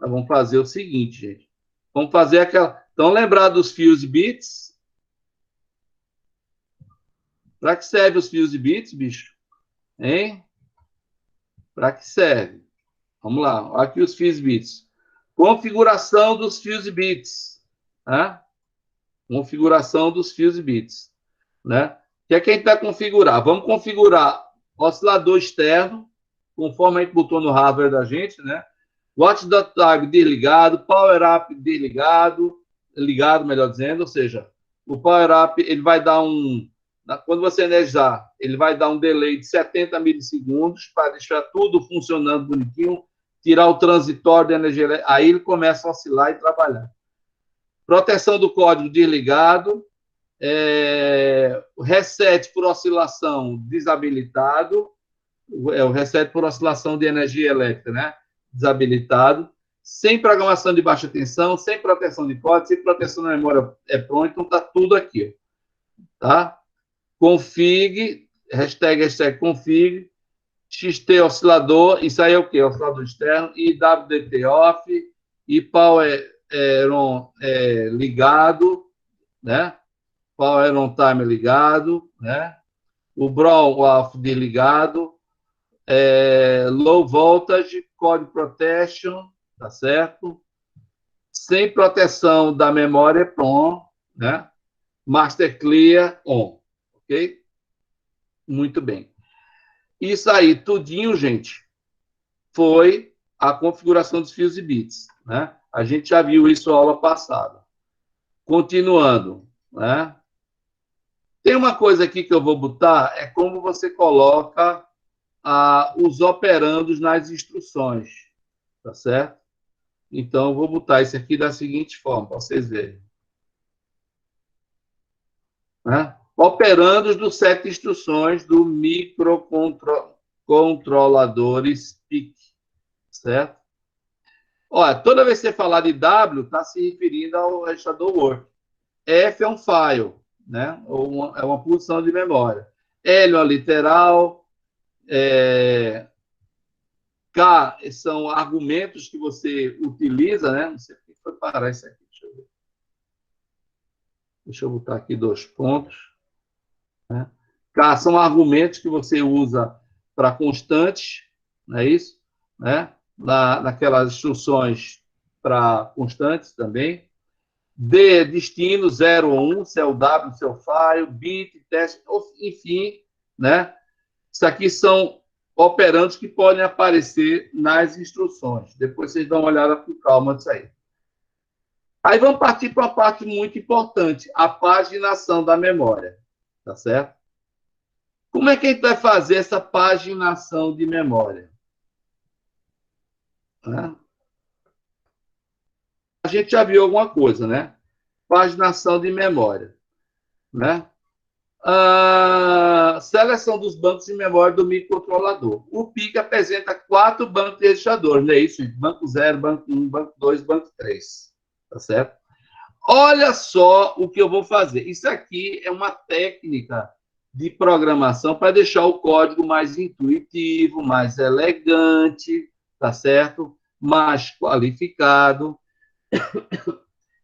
Nós vamos fazer o seguinte, gente. Vamos fazer aquela... Então, lembrar dos fuse bits? Para que serve os fuse bits, bicho? Hein? Para que serve? Vamos lá. Aqui os fuse bits. Configuração dos fuse bits. Né? Configuração dos fuse bits. Né? O que é que a gente vai configurar? Vamos configurar oscilador externo, conforme a gente botou no hardware da gente, né? Watch.tag desligado, Power Up desligado, ligado, melhor dizendo, ou seja, o Power Up, ele vai dar quando você energizar, ele vai dar um delay de 70 milissegundos para deixar tudo funcionando bonitinho, tirar o transitório de energia elétrica, aí ele começa a oscilar e trabalhar. Proteção do código desligado, reset por oscilação desabilitado, o reset por oscilação de energia elétrica, né? Desabilitado, sem programação de baixa tensão, sem proteção de código, sem proteção da memória EPROM, então está tudo aqui, tá? Config, hashtag config, XT oscilador, isso aí é o quê? Oscilador externo, IWDT off, e Power on ligado, né? Power on time ligado, né? O Brown off desligado, low voltage, code protection, tá certo? Sem proteção da memória EPROM, né? Master clear on, ok? Muito bem. Isso aí, tudinho, gente, foi a configuração dos fuse bits, né? A gente já viu isso na aula passada. Continuando, né? Tem uma coisa aqui que eu vou botar, é como você coloca os operandos nas instruções, tá certo? Então, eu vou botar isso aqui da seguinte forma, para vocês verem. Né? Operandos do set de instruções do microcontroladores PIC, certo? Olha, toda vez que você falar de W, está se referindo ao registrador Word. F é um file, né? É uma posição de memória. L é uma literal, K são argumentos que você utiliza, né? Não sei por que foi parar isso aqui. Deixa eu ver. Deixa eu botar aqui 2 pontos. Né? K são argumentos que você usa para constantes, não é isso? Né? Naquelas instruções para constantes também. D, destino, 0 ou 1, se é o W, se é o file, bit, teste, enfim, né? Isso aqui são operandos que podem aparecer nas instruções. Depois vocês dão uma olhada com calma nisso aí. Aí vamos partir para uma parte muito importante, a paginação da memória. Tá certo? Como é que a gente vai fazer essa paginação de memória? Né? A gente já viu alguma coisa, né? Paginação de memória. Né? Seleção dos bancos de memória do microcontrolador. O PIC apresenta 4 bancos de registradores, não é isso? Banco 0, banco 1, banco 2, banco 3. Tá certo? Olha só o que eu vou fazer. Isso aqui é uma técnica de programação para deixar o código mais intuitivo, mais elegante, tá certo? Mais qualificado.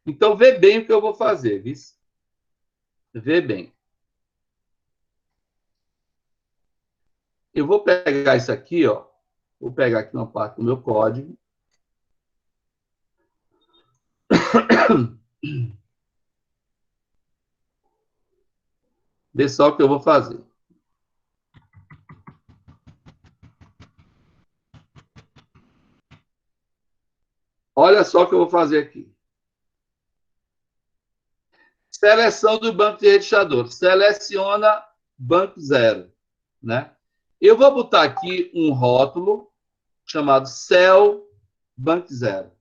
Então, vê bem o que eu vou fazer, viu? Vê bem. Eu vou pegar isso aqui, ó. Vou pegar aqui uma parte do meu código. Vê só o que eu vou fazer. Olha só o que eu vou fazer aqui. Seleção do banco de registrador. Seleciona banco 0, né? Eu vou botar aqui um rótulo chamado Cell Bank 0.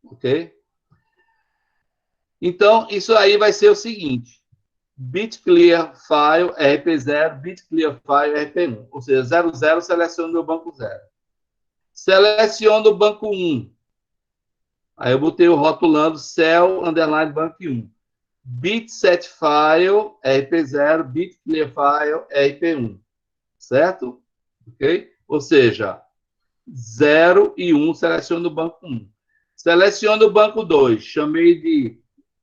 Ok? Então, isso aí vai ser o seguinte. Bit clear file RP0, bit clear file RP1. Ou seja, 00 seleciona o banco 0. Seleciona o banco 1. Aí eu botei o rotulando cell underline banco 1. Bit set file RP0, bit clear file RP1. Certo? Ok? Ou seja, 0 e 1, seleciono o banco 1. Seleciono o banco 2,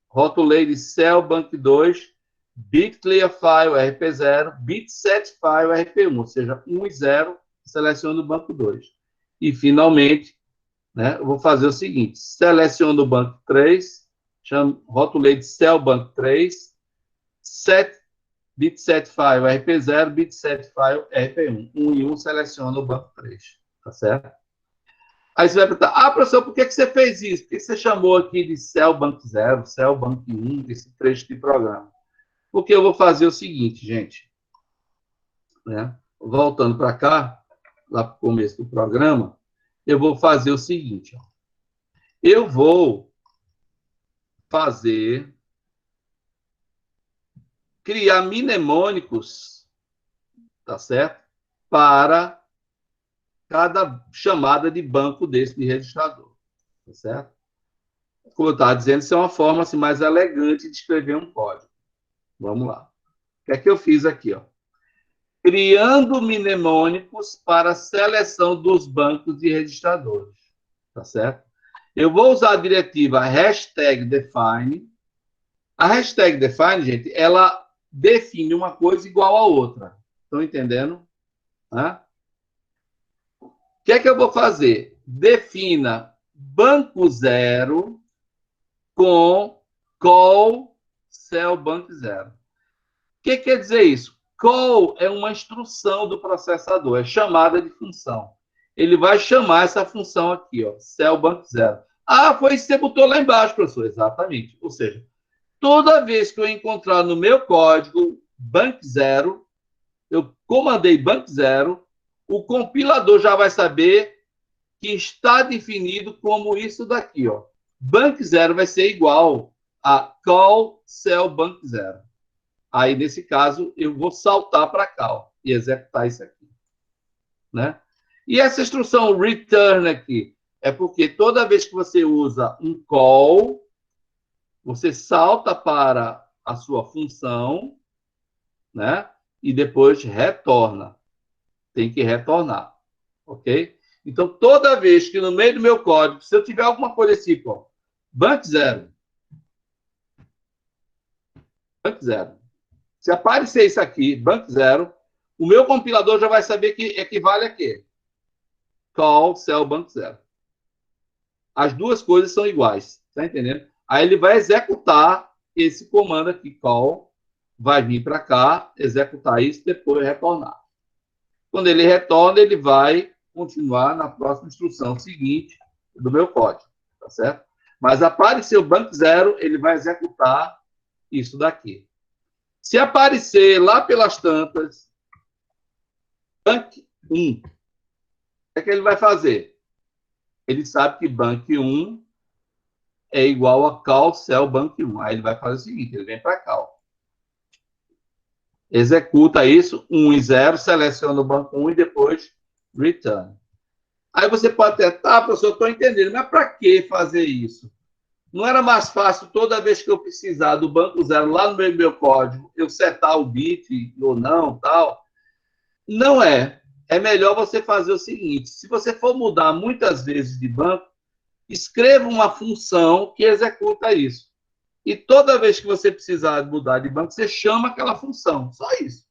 rotulei de cell bank 2, bit clear file RP0, bit set file RP1, ou seja, 1 e 0, seleciono o banco 2. E, finalmente, né, eu vou fazer o seguinte, seleciono o banco 3, rotulei de cell bank 3, bit set file RP0, bit set file RP1. 1 e 1, seleciono o banco 3. Tá certo? Aí você vai perguntar, professor, por que você fez isso? Por que você chamou aqui de cell bank 0, cell bank 1, esse trecho de programa? Porque eu vou fazer o seguinte, gente. Né? Voltando para cá, lá para o começo do programa, eu vou fazer o seguinte. Ó. Eu vou criar mnemônicos, tá certo? Para cada chamada de banco desse de registrador, tá certo? Como eu estava dizendo, isso é uma forma assim, mais elegante de escrever um código. Vamos lá. O que é que eu fiz aqui? Ó? Criando mnemônicos para a seleção dos bancos de registradores, tá certo? Eu vou usar a diretiva #define. A #define, gente, ela define uma coisa igual a outra. Estão entendendo? Hã? O que é que eu vou fazer? Defina banco 0 com call cell bank 0. O que quer dizer isso? Call é uma instrução do processador, é chamada de função. Ele vai chamar essa função aqui, ó, cell bank 0. Foi isso que você botou lá embaixo, professor. Exatamente. Ou seja, toda vez que eu encontrar no meu código bank 0, eu comandei bank 0, o compilador já vai saber que está definido como isso daqui, ó. Bank 0 vai ser igual a call cell bank 0. Aí, nesse caso, eu vou saltar para cá e executar isso aqui. Né? E essa instrução return aqui é porque toda vez que você usa um call, você salta para a sua função, né? E depois retorna. Tem que retornar. Ok? Então, toda vez que no meio do meu código, se eu tiver alguma coisa assim, ó, bank 0, bank 0. Se aparecer isso aqui, bank 0, o meu compilador já vai saber que equivale a quê? Call cell bank 0. As duas coisas são iguais, tá entendendo? Aí ele vai executar esse comando aqui, call, vai vir para cá, executar isso, depois retornar. Quando ele retorna, ele vai continuar na próxima instrução seguinte do meu código, tá certo? Mas apareceu o bank 0, ele vai executar isso daqui. Se aparecer lá pelas tantas, bank 1, o que ele vai fazer? Ele sabe que bank 1 é igual a call cell bank 1. Aí ele vai fazer o seguinte, ele vem para cá. Ó. Executa isso, 1 e 0, seleciona o banco 1 e depois return. Aí você pode até, professor, eu estou entendendo, mas para que fazer isso? Não era mais fácil, toda vez que eu precisar do banco 0 lá no meu código, eu setar o bit ou não, tal? Não é. É melhor você fazer o seguinte, se você for mudar muitas vezes de banco, escreva uma função que executa isso. E toda vez que você precisar mudar de banco, você chama aquela função. Só isso.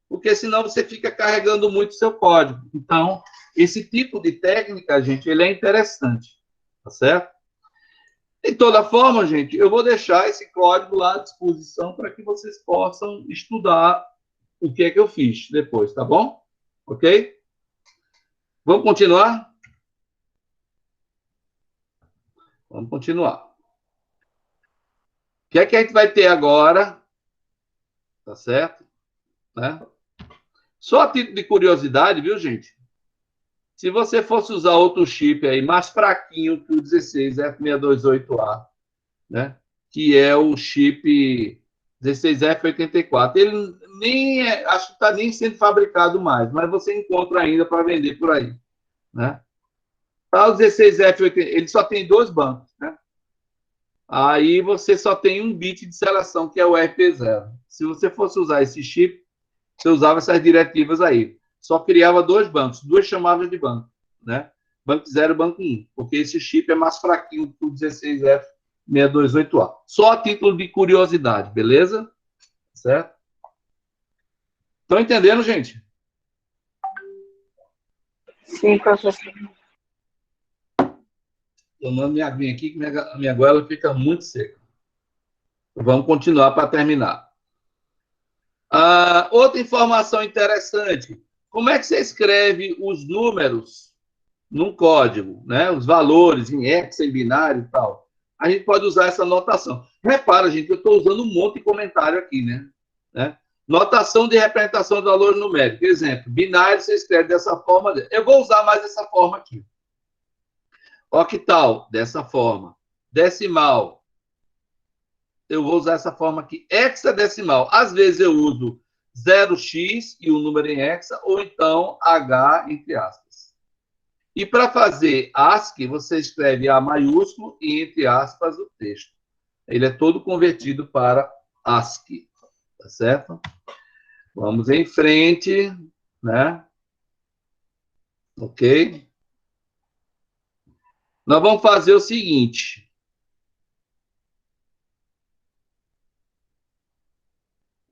Porque senão você fica carregando muito o seu código. Então, esse tipo de técnica, gente, ele é interessante. Tá certo? De toda forma, gente, eu vou deixar esse código lá à disposição para que vocês possam estudar o que é que eu fiz depois, tá bom? Ok? Vamos continuar? Vamos continuar. O que é que a gente vai ter agora? Tá certo? Né? Só a título de curiosidade, viu, gente? Se você fosse usar outro chip aí mais fraquinho que o 16F628A, né? Que é o chip 16F84, ele nem acho que está nem sendo fabricado mais, mas você encontra ainda para vender por aí, né? Para o 16F80, ele só tem 2 bancos, né? Aí você só tem um bit de seleção, que é o RP0. Se você fosse usar esse chip, você usava essas diretivas aí. Só criava 2 bancos, 2 chamadas de banco. né? Banco 0 e banco 1, porque esse chip é mais fraquinho que o 16F628A. Só a título de curiosidade, beleza? Certo? Estão entendendo, gente? Sim, professor. Tomando minha aguinha aqui, que minha goela fica muito seca. Vamos continuar para terminar. Outra informação interessante. Como é que você escreve os números num código, né? Os valores em hexa, em binário e tal. A gente pode usar essa notação. Repara, gente, que eu estou usando um monte de comentário aqui, né? Notação de representação de valores numéricos. Exemplo, binário você escreve dessa forma. Eu vou usar mais essa forma aqui. Octal, dessa forma. Decimal, eu vou usar essa forma aqui. Hexadecimal, às vezes eu uso 0x e o número em hexa, ou então H entre aspas. E para fazer ASCII, você escreve A maiúsculo e entre aspas o texto. Ele é todo convertido para ASCII, tá certo? Vamos em frente, né? Ok? Nós vamos fazer o seguinte.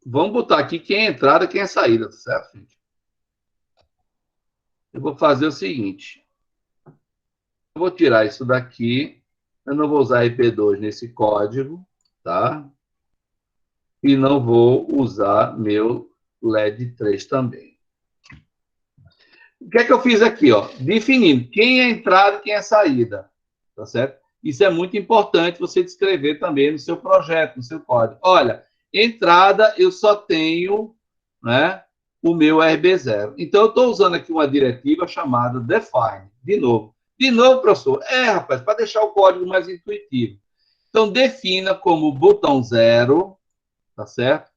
Vamos botar aqui quem é entrada e quem é saída, certo, gente? Eu vou fazer o seguinte. Eu vou tirar isso daqui. Eu não vou usar IP2 nesse código, tá? E não vou usar meu LED 3 também. O que é que eu fiz aqui, ó? Definindo quem é entrada e quem é saída, tá certo? Isso é muito importante você descrever também no seu projeto, no seu código. Olha, entrada eu só tenho, né, o meu RB0. Então, eu estou usando aqui uma diretiva chamada define. De novo, professor. Rapaz, para deixar o código mais intuitivo. Então, defina como botão 0, tá certo?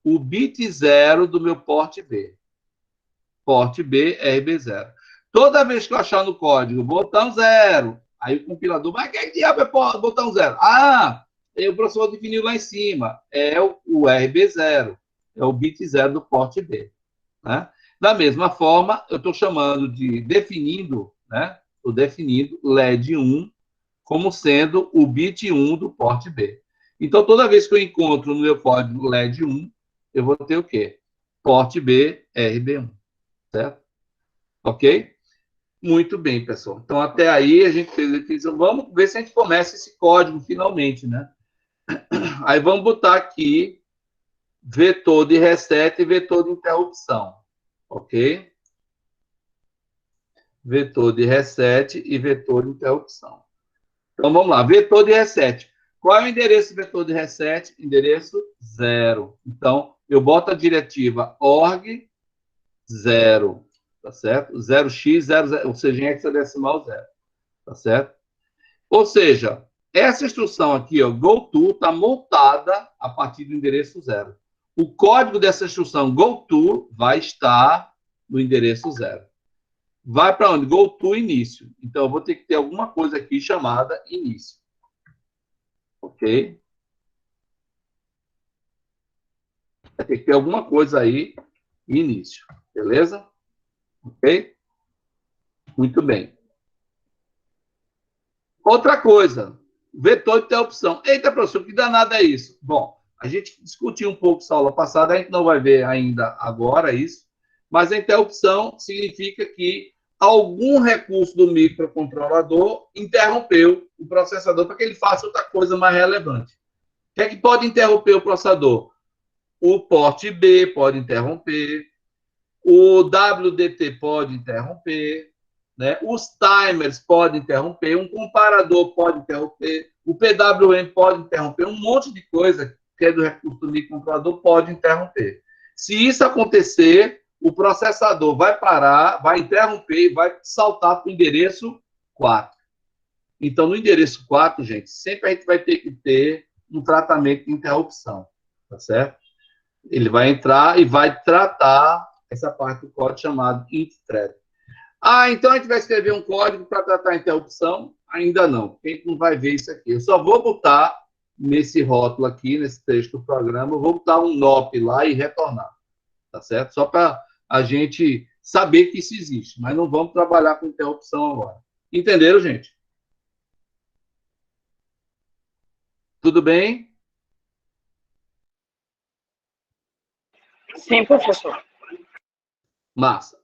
O bit 0 do meu porte B. Porte B, RB0. Toda vez que eu achar no código botão 0, aí o compilador, mas que diabo é botão 0? O professor definiu lá em cima. É o RB0. É o bit 0 do porte B. Né? Da mesma forma, eu estou chamando de definindo, né? Estou definindo LED 1 como sendo o bit 1 do porte B. Então, toda vez que eu encontro no meu código LED 1, eu vou ter o quê? Porte B, RB1. Certo? Ok? Muito bem, pessoal. Então, até aí a gente fez a definição. Vamos ver se a gente começa esse código finalmente, né? Aí vamos botar aqui vetor de reset e vetor de interrupção. Ok? Vetor de reset e vetor de interrupção. Então, vamos lá. Vetor de reset. Qual é o endereço do vetor de reset? Endereço 0. Então, eu boto a diretiva org 0. Tá certo? 0x, 0, ou seja, em hexadecimal 0. Tá certo? Ou seja, essa instrução aqui, ó, goto, está montada a partir do endereço 0. O código dessa instrução goto vai estar no endereço 0. Vai para onde? Goto início. Então, eu vou ter que ter alguma coisa aqui chamada início. Ok? Vai ter que ter alguma coisa aí, início. Beleza? Ok? Muito bem. Outra coisa, vetor de interrupção. Eita, professor, que danado é isso? Bom, a gente discutiu um pouco essa aula passada, a gente não vai ver ainda agora isso, mas a interrupção significa que algum recurso do microcontrolador interrompeu o processador para que ele faça outra coisa mais relevante. O que é que pode interromper o processador? O porte B pode interromper, o WDT pode interromper, né? Os timers podem interromper, um comparador pode interromper, o PWM pode interromper, um monte de coisa que é do recurso do microcontrolador pode interromper. Se isso acontecer, o processador vai parar, vai interromper e vai saltar para o endereço 4. Então, no endereço 4, gente, sempre a gente vai ter que ter um tratamento de interrupção, tá certo? Ele vai entrar e vai tratar essa parte do código chamado int-thread. Então a gente vai escrever um código para tratar a interrupção? Ainda não, porque a gente não vai ver isso aqui. Eu só vou botar nesse rótulo aqui, nesse texto do programa, eu vou botar um NOP lá e retornar, tá certo? Só para a gente saber que isso existe, mas não vamos trabalhar com interrupção agora. Entenderam, gente? Tudo bem? Sim, professor. Massa.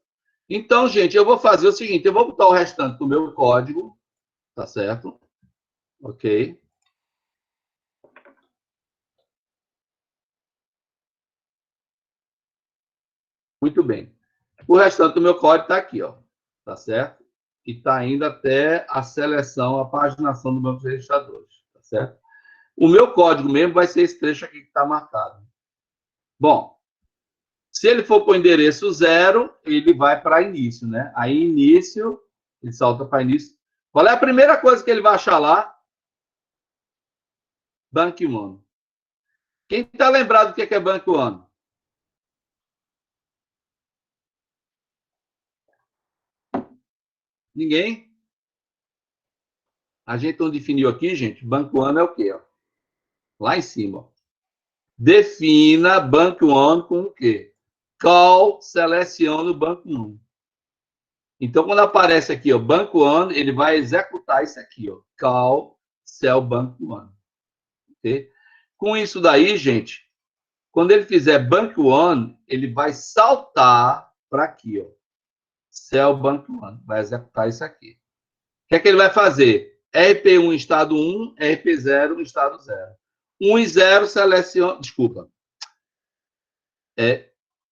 Então, gente, eu vou fazer o seguinte, eu vou botar o restante do meu código, tá certo? Ok. Muito bem. O restante do meu código está aqui, ó, tá certo? E está indo até a seleção, a paginação do banco de registradores, tá certo? O meu código mesmo vai ser esse trecho aqui que está marcado. Bom, se ele for para o endereço 0, ele vai para início, né? Aí, início, ele salta para início. Qual é a primeira coisa que ele vai achar lá? Bank One. Quem está lembrado do que é Bank One? Ninguém? A gente não definiu aqui, gente. Bank One é o quê? Ó? Lá em cima. Ó. Defina Bank One com o quê? Call, seleciona o Bank One. Então, quando aparece aqui, ó, Bank One, ele vai executar isso aqui, ó. Call, Cell Bank One. Okay? Com isso daí, gente, quando ele fizer Bank One, ele vai saltar para aqui, ó. Cell Bank One. Vai executar isso aqui. O que é que ele vai fazer? RP1 em estado 1, RP0 em estado 0. 1 e 0 seleciona... Desculpa.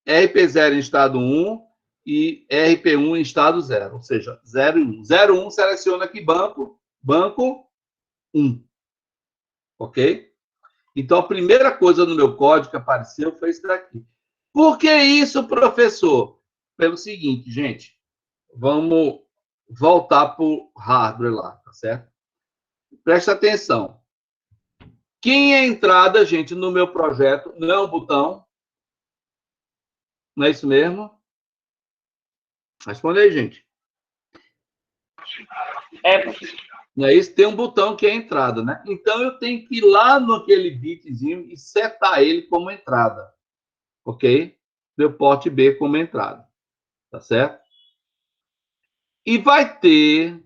RP0 em estado 1 e RP1 em estado 0. Ou seja, 0 e 1. 0 e 1 seleciona aqui banco 1. Ok? Então, a primeira coisa no meu código que apareceu foi isso daqui. Por que isso, professor? Pelo seguinte, gente. Vamos voltar para o hardware lá, tá certo? Presta atenção. Quem é entrada, gente, no meu projeto, não é um botão? Não é isso mesmo? Responde aí, gente. Não é isso? Tem um botão que é entrada, né? Então, eu tenho que ir lá naquele bitzinho e setar ele como entrada. Ok? Meu porte B como entrada. Tá certo? E vai ter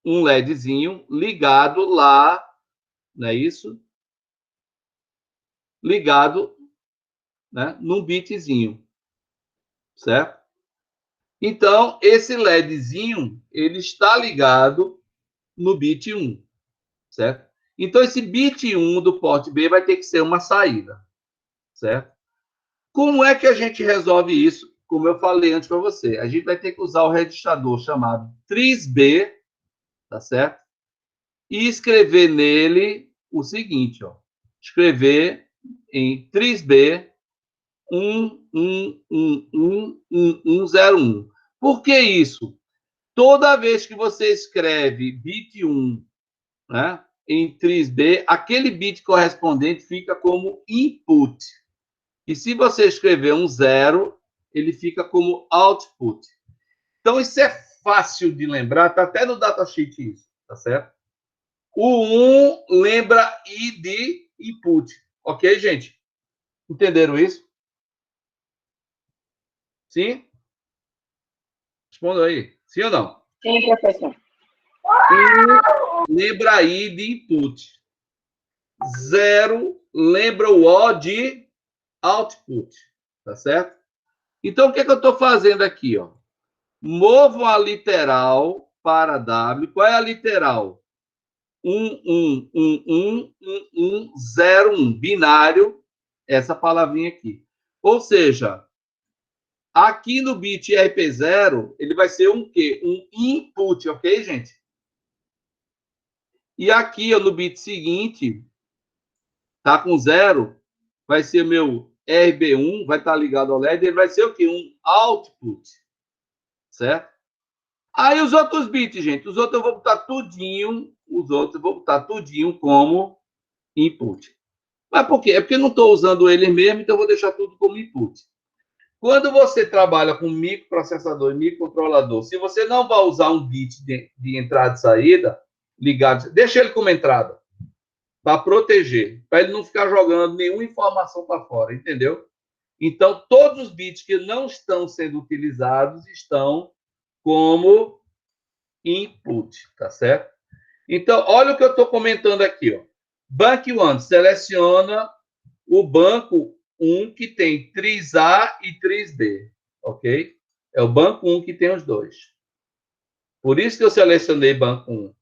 um LEDzinho ligado lá, não é isso? Ligado, né, num bitzinho. Certo? Então, esse LEDzinho, ele está ligado no bit 1, certo? Então, esse bit 1 do porte B vai ter que ser uma saída, certo? Como é que a gente resolve isso? Como eu falei antes para você, a gente vai ter que usar o registrador chamado TRIS-B, tá certo? E escrever nele o seguinte, ó. Escrever em TRIS-B 1011101. Por que isso? Toda vez que você escreve bit 1, né, em TRIS-B, aquele bit correspondente fica como input. E se você escrever um 0, ele fica como output. Então, isso é fácil de lembrar, está até no datasheet isso, tá certo? O 1 lembra I de input. Ok, gente? Entenderam isso? Sim? Responda aí. Sim ou não? Sim, professor. 1 lembra I de input. 0 lembra o O de output. Tá certo? Então, o que, é que eu estou fazendo aqui? Ó? Movo a literal para W. Qual é a literal? 1, binário, essa palavrinha aqui. Ou seja, aqui no bit RP0, ele vai ser um quê? Um input, ok, gente? E aqui, ó, no bit seguinte, tá com 0, vai ser meu RB1, vai estar ligado ao LED, ele vai ser o quê? Um output, certo? Aí os outros bits, gente, os outros eu vou botar tudinho, como input. Mas por quê? É porque eu não estou usando ele mesmo, então eu vou deixar tudo como input. Quando você trabalha com microprocessador e microcontrolador, se você não vai usar um bit de entrada e saída, ligado, deixa ele como entrada, para proteger, para ele não ficar jogando nenhuma informação para fora, entendeu? Então, todos os bits que não estão sendo utilizados estão como input, tá certo? Então, olha o que eu estou comentando aqui. Ó. Bank 1 seleciona o banco 1 que tem 3A e 3B, ok? É o banco 1 que tem os dois. Por isso que eu selecionei banco 1.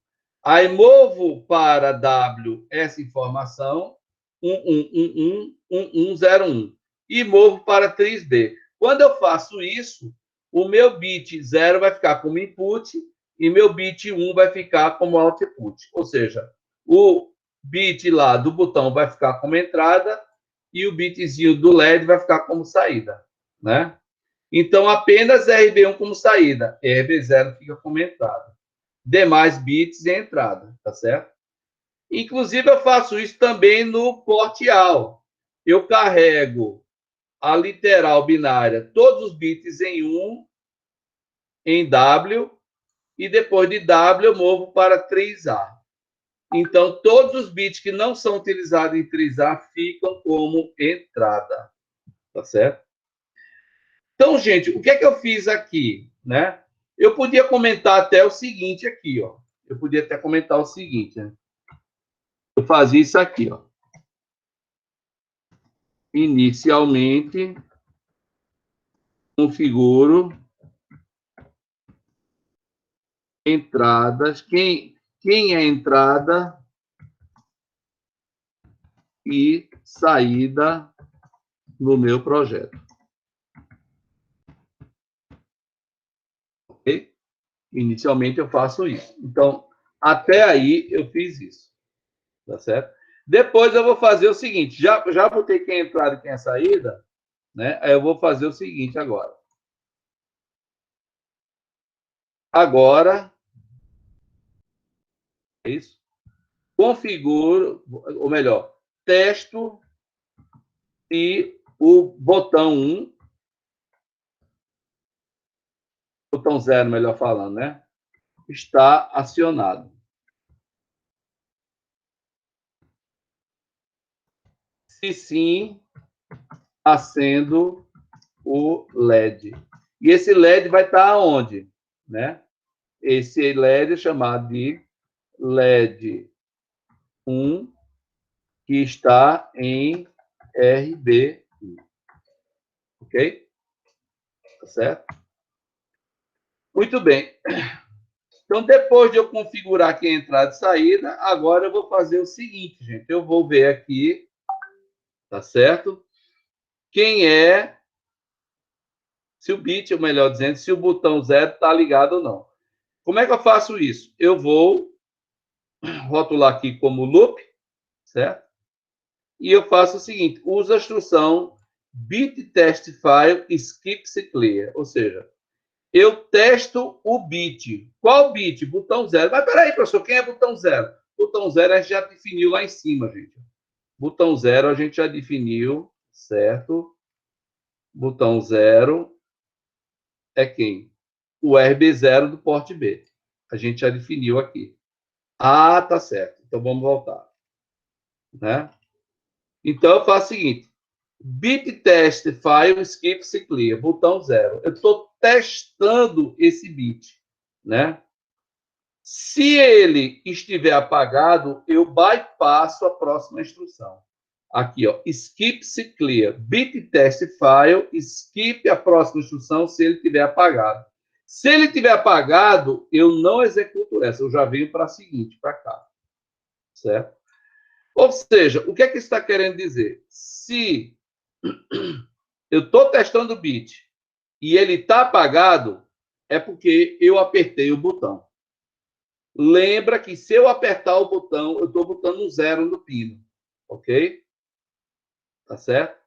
Aí movo para W essa informação, 11111101, e movo para 3B. Quando eu faço isso, o meu bit 0 vai ficar como input e meu bit 1 vai ficar como output. Ou seja, o bit lá do botão vai ficar como entrada e o bitzinho do LED vai ficar como saída, né? Então, apenas RB1 como saída, RB0 fica como entrada. Demais bits e entrada, tá certo? Inclusive, eu faço isso também no portial. Eu carrego a literal binária, todos os bits em 1, em W, e depois de W eu movo para 3A. Então, todos os bits que não são utilizados em 3A ficam como entrada, tá certo? Então, gente, o que é que eu fiz aqui, né? Eu podia comentar até o seguinte aqui, ó. Eu podia até comentar o seguinte, né? Eu fazia isso aqui, ó. Inicialmente, configuro entradas. Quem é entrada e saída no meu projeto. Ok? Inicialmente eu faço isso. Então, até aí eu fiz isso. Tá certo? Depois eu vou fazer o seguinte, já botei quem é entrada e quem é saída, né? Aí eu vou fazer o seguinte agora. Agora, é isso. Configuro, ou melhor, testo se o botão 1, botão 0, melhor falando, né? Está acionado. Se sim, acendo o LED. E esse LED vai estar onde? Né? Esse LED é chamado de LED 1, que está em RB. Ok? Tá certo? Muito bem. Então, depois de eu configurar aqui a entrada e saída, agora eu vou fazer o seguinte, gente. Eu vou ver aqui, tá certo? Quem é, se o bit, ou melhor dizendo, se o botão 0 está ligado ou não. Como é que eu faço isso? Eu vou rotular aqui como loop, certo? E eu faço o seguinte, uso a instrução bit test file skips clear, ou seja, eu testo o bit. Qual bit? Botão 0. Mas peraí, professor, quem é botão 0? Botão 0 a gente já definiu lá em cima, gente. Botão 0 a gente já definiu, certo? Botão 0 é quem? O RB0 do porte B. A gente já definiu aqui. Ah, tá certo. Então vamos voltar. Né? Então eu faço o seguinte: bit test file skip se clear, botão 0. Eu estou testando esse bit, né? Se ele estiver apagado, eu bypasso a próxima instrução. Aqui, ó, skip se clear, bit test file, skip a próxima instrução se ele estiver apagado. Se ele estiver apagado, eu não executo essa, eu já venho para a seguinte, para cá. Certo? Ou seja, o que é que isso está querendo dizer? Se eu estou testando o bit e ele está apagado, é porque eu apertei o botão. Lembra que se eu apertar o botão, eu estou botando um 0 no pino. Ok? Tá certo?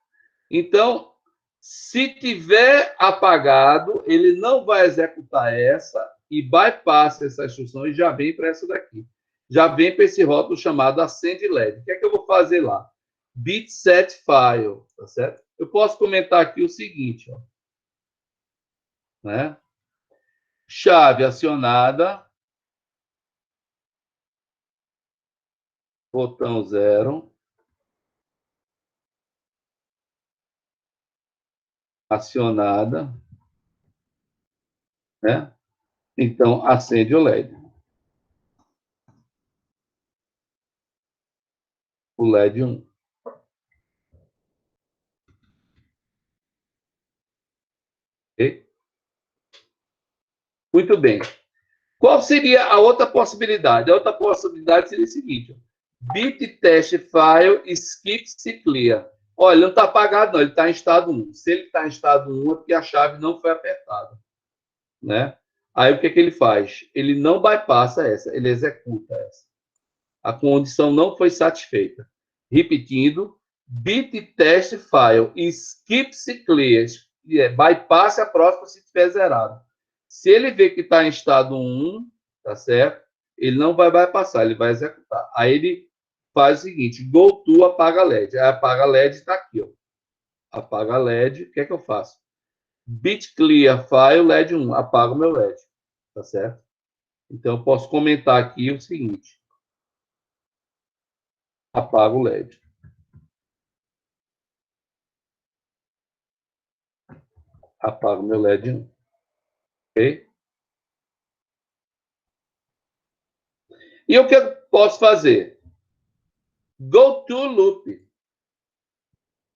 Então, se tiver apagado, ele não vai executar essa e bypassa essa instrução e já vem para essa daqui. Já vem para esse rótulo chamado Acende LED. O que é que eu vou fazer lá? Bit set file, tá certo? Eu posso comentar aqui o seguinte, ó, né? Chave acionada, botão 0, acionada, né? Então, acende o LED. O LED 1. Ok? Muito bem. Qual seria a outra possibilidade? A outra possibilidade seria o seguinte: bit test file skip clear. Olha, não está apagado, não, ele está em estado 1. Se ele está em estado 1, é porque a chave não foi apertada, né? Aí o que ele faz? Ele não bypassa essa, ele executa essa. A condição não foi satisfeita. Repetindo, bit test file skip clear, bypasse a próxima se estiver zerado. Se ele vê que está em estado 1, tá certo? Ele não vai bypassar, ele vai executar. Aí ele faz o seguinte: go to apaga LED. Aí apaga LED está aqui, ó. Apaga LED, o que é que eu faço? Bit clear file LED 1, apaga o meu LED, tá certo? Então eu posso comentar aqui o seguinte: apaga o LED. Apaga o meu LED 1. Ok? E o que eu posso fazer? Go to loop.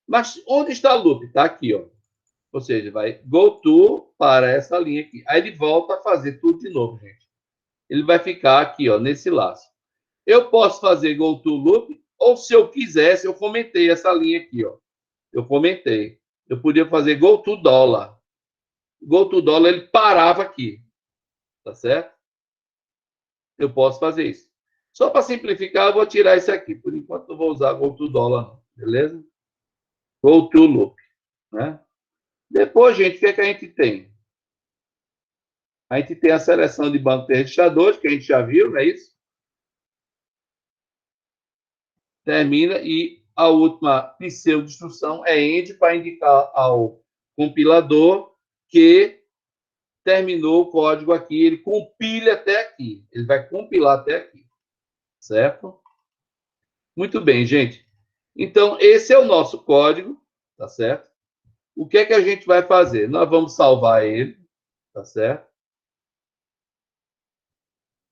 Mas onde está o loop? Está aqui, ó. Ou seja, vai go to para essa linha aqui. Aí ele volta a fazer tudo de novo, gente. Ele vai ficar aqui, ó, nesse laço. Eu posso fazer go to loop, ou se eu quisesse, eu comentei essa linha aqui, ó. Eu comentei. Eu podia fazer go to dollar. Go to dollar, ele parava aqui. Tá certo? Eu posso fazer isso. Só para simplificar, eu vou tirar esse aqui. Por enquanto, não vou usar go to dollar, não. Beleza? Go to loop. Né? Depois, gente, o que é que a gente tem? A gente tem a seleção de banco de registradores, que a gente já viu, não é isso? Termina e a última pseudo-instrução é end para indicar ao compilador que terminou o código aqui, ele compile até aqui. Ele vai compilar até aqui. Certo? Muito bem, gente. Então, esse é o nosso código, tá certo? O que é que a gente vai fazer? Nós vamos salvar ele, tá certo?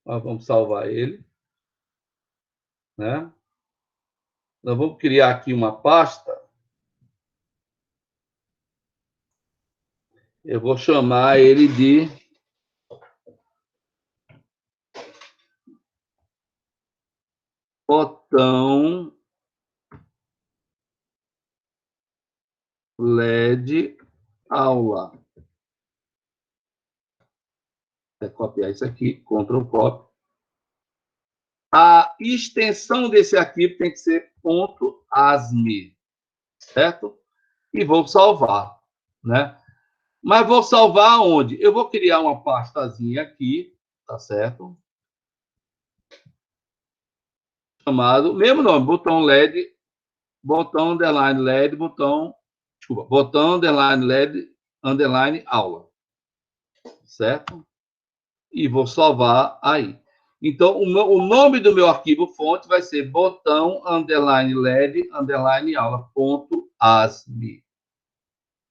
Nós vamos salvar ele, né? Nós vamos criar aqui uma pasta. Eu vou chamar ele de botão LED aula. Vou copiar isso aqui, Ctrl Copy. A extensão desse arquivo tem que ser .asm, certo? E vou salvar, né? Mas vou salvar onde? Eu vou criar uma pastazinha aqui, tá certo? Chamado, mesmo nome, botão LED, botão underline LED, botão underline LED, underline aula. Certo? E vou salvar aí. Então, o nome do meu arquivo fonte vai ser botão underline LED, underline aula, ponto asm.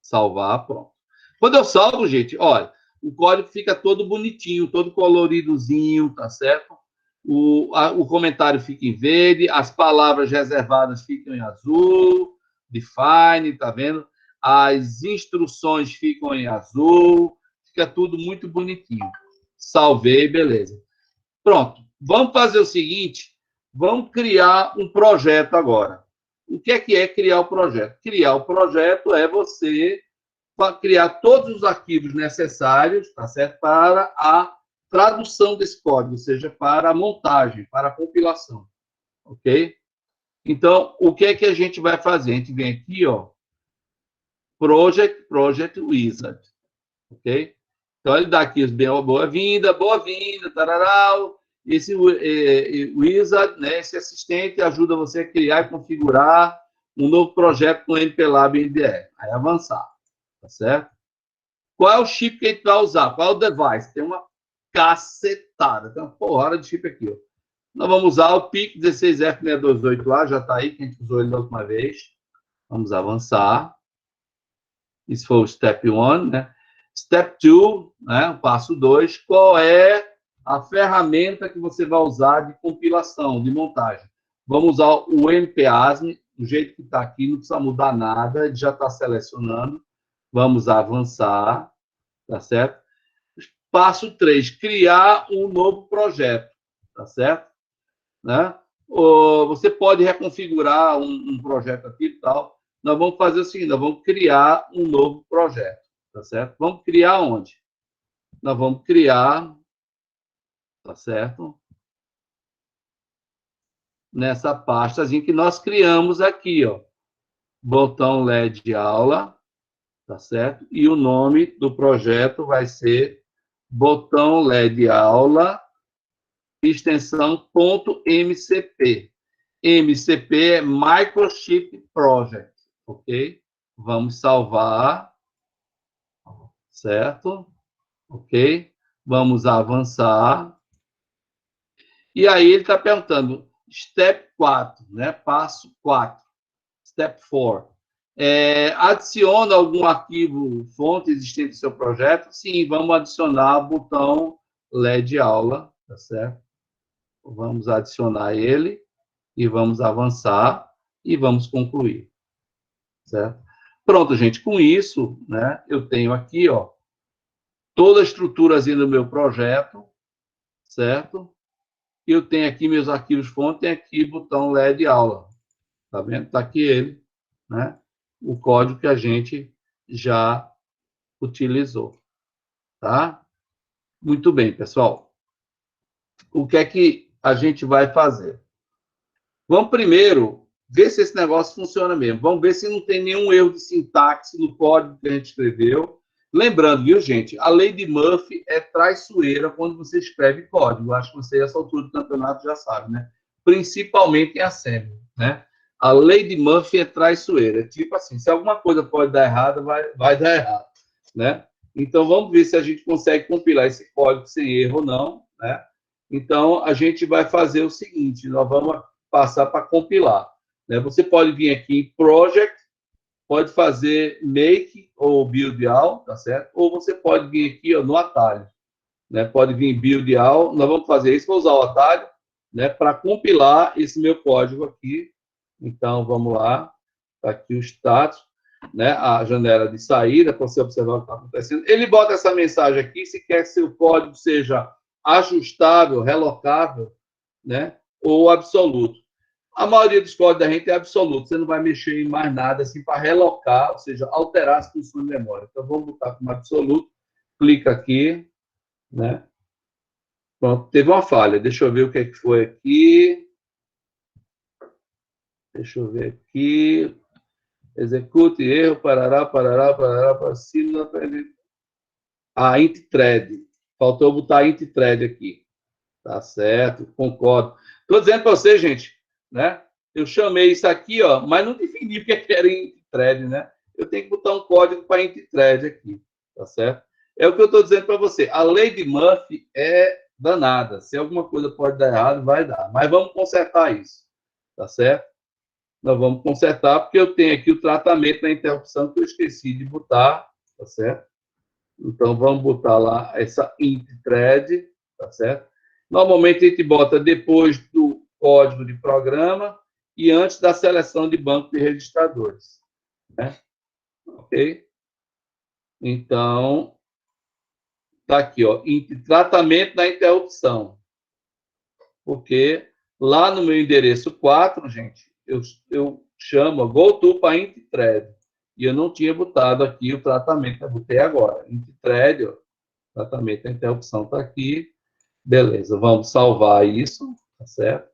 Salvar, pronto. Quando eu salvo, gente, olha, o código fica todo bonitinho, todo coloridozinho, tá certo? O comentário fica em verde, as palavras reservadas ficam em azul, define, tá vendo? As instruções ficam em azul, fica tudo muito bonitinho. Salvei, beleza. Pronto, vamos fazer o seguinte, vamos criar um projeto agora. O que é criar o projeto? Criar o projeto é você criar todos os arquivos necessários, tá certo? Para a tradução desse código, ou seja, para a montagem, para a compilação, ok? Então, o que é que a gente vai fazer? A gente vem aqui, ó, Project Wizard, ok? Então, ele dá aqui os boa-vinda, tararau. Esse Wizard, né, esse assistente, ajuda você a criar e configurar um novo projeto com MPLAB IDE. Aí, avançar, tá certo? Qual é o chip que a gente vai usar? Qual é o device? Tem uma cacetada, tem uma porrada de chip aqui, ó. Nós vamos usar o PIC 16F628 lá, já está aí, que a gente usou ele da última vez. Vamos avançar. Isso foi o step 1, né? Step 2, né? O passo 2, qual é a ferramenta que você vai usar de compilação, de montagem? Vamos usar o MPASM, do jeito que está aqui, não precisa mudar nada, ele já está selecionando. Vamos avançar, tá certo? Passo 3, criar um novo projeto, tá certo? Né? Ou você pode reconfigurar um projeto aqui e tal. Nós vamos fazer o seguinte, nós vamos criar um novo projeto, tá certo? Vamos criar onde? Nós vamos criar, tá certo? Nessa pastazinha que nós criamos aqui, ó. Botão LED aula, tá certo? E o nome do projeto vai ser botão LED aula, extensão .mcp. MCP é Microchip Project, ok? Vamos salvar, certo? Ok? Vamos avançar. E aí ele está perguntando, step 4, né? Passo 4, step 4. Adiciona algum arquivo fonte existente do seu projeto? Sim, vamos adicionar o botão LED aula, tá certo? Vamos adicionar ele e vamos avançar e vamos concluir, certo? Pronto, gente, com isso, né, eu tenho aqui, ó, toda a estruturazinha do meu projeto, certo? Eu tenho aqui meus arquivos fonte, tem aqui o botão LED aula, tá vendo? Tá aqui ele, né? O código que a gente já utilizou, tá? Muito bem, pessoal. O que é que a gente vai fazer? Vamos primeiro ver se esse negócio funciona mesmo. Vamos ver se não tem nenhum erro de sintaxe no código que a gente escreveu. Lembrando, viu, gente? A lei de Murphy é traiçoeira quando você escreve código. Acho que você, essa altura do campeonato, já sabe, né? Principalmente em assembly, né? A lei de Murphy é traiçoeira. É tipo assim, se alguma coisa pode dar errado, vai dar errado, né? Então, vamos ver se a gente consegue compilar esse código sem erro ou não, né? Então, a gente vai fazer o seguinte, nós vamos passar para compilar, né? Você pode vir aqui em Project, pode fazer Make ou Build All, tá certo? Ou você pode vir aqui, ó, no atalho, né? Pode vir em Build All, nós vamos fazer isso, vou usar o atalho, né? Para compilar esse meu código aqui. Então, vamos lá, tá aqui o status, né? A janela de saída, para você observar o que está acontecendo. Ele bota essa mensagem aqui, se quer que seu código seja ajustável, relocável, né? Ou absoluto. A maioria dos códigos da gente é absoluto, você não vai mexer em mais nada assim para relocar, ou seja, alterar as funções de memória. Então, vamos botar como absoluto, clica aqui, né? Pronto, teve uma falha, deixa eu ver o que é que foi aqui. Deixa eu ver aqui. Execute, erro, parará, para cima. Int thread. Faltou botar int thread aqui. Tá certo, concordo. Estou dizendo para você, gente, né? Eu chamei isso aqui, ó, mas não defini o que era int thread, né? Eu tenho que botar um código para int thread aqui, tá certo? É o que eu estou dizendo para você. A lei de Murphy é danada. Se alguma coisa pode dar errado, vai dar. Mas vamos consertar isso, tá certo? Nós vamos consertar, porque eu tenho aqui o tratamento da interrupção que eu esqueci de botar, tá certo? Então, vamos botar lá essa int thread, tá certo? Normalmente, a gente bota depois do código de programa e antes da seleção de banco de registradores, né? Ok? Então, tá aqui, ó, tratamento da interrupção. Porque lá no meu endereço 4, gente, eu chamo GoTo para int thread. E eu não tinha botado aqui o tratamento, eu botei agora. Int thread, ó, tratamento da interrupção está aqui. Beleza, vamos salvar isso, tá certo?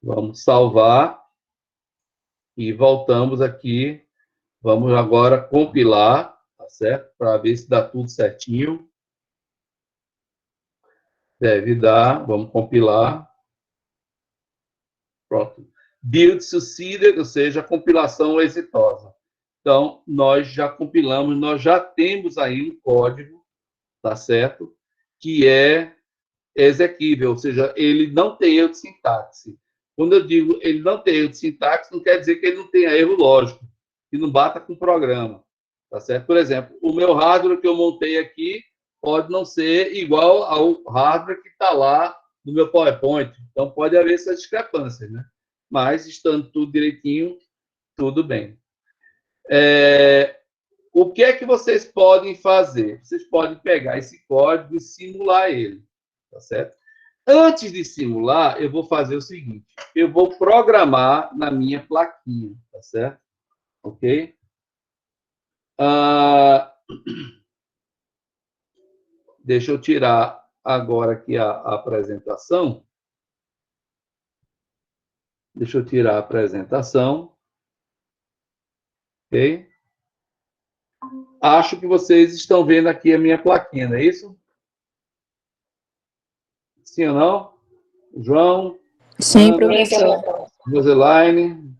Vamos salvar e voltamos aqui. Vamos agora compilar, tá certo? Para ver se dá tudo certinho. Deve dar, vamos compilar. Pronto. Build succeeded, ou seja, a compilação exitosa. Então, nós já compilamos, nós já temos aí um código, tá certo? Que é exequível, ou seja, ele não tem erro de sintaxe. Quando eu digo ele não tem erro de sintaxe, não quer dizer que ele não tenha erro lógico, que não bata com o programa. tá certo? Por exemplo, o meu hardware que eu montei aqui pode não ser igual ao hardware que está lá no meu PowerPoint. Então, pode haver essas discrepâncias, né? Mas, estando tudo direitinho, tudo bem. O que é que vocês podem fazer? Vocês podem pegar esse código e simular ele, tá certo? Antes de simular, eu vou fazer o seguinte: eu vou programar na minha plaquinha, tá certo? Ok? Deixa eu tirar agora aqui a apresentação. Deixa eu tirar a apresentação. Ok? Acho que vocês estão vendo aqui a minha plaquinha, não é isso? Sim ou não? João? Sim, Ana, professor. Roselaine?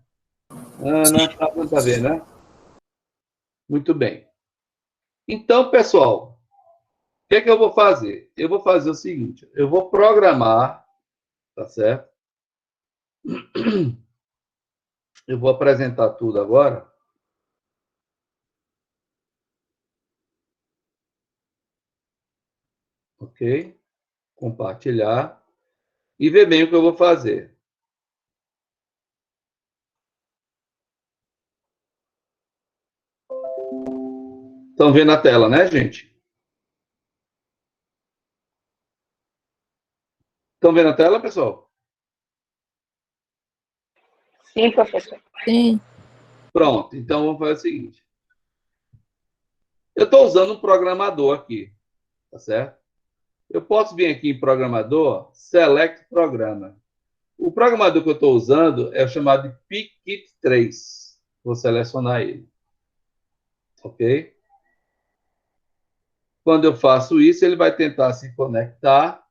Ana, tá vendo, né? Muito bem. Então, pessoal, o que é que eu vou fazer? Eu vou fazer o seguinte: eu vou programar, tá certo? Eu vou apresentar tudo agora. Ok? Compartilhar. E ver bem o que eu vou fazer. Estão vendo a tela, né, gente? Estão vendo a tela, pessoal? Sim, professor. Sim. Pronto. Então, vamos fazer o seguinte. Eu estou usando um programador aqui, tá certo? Eu posso vir aqui em programador, select programa. O programador que eu estou usando é o chamado de Pickit3. Vou selecionar ele. Ok? Quando eu faço isso, ele vai tentar se conectar.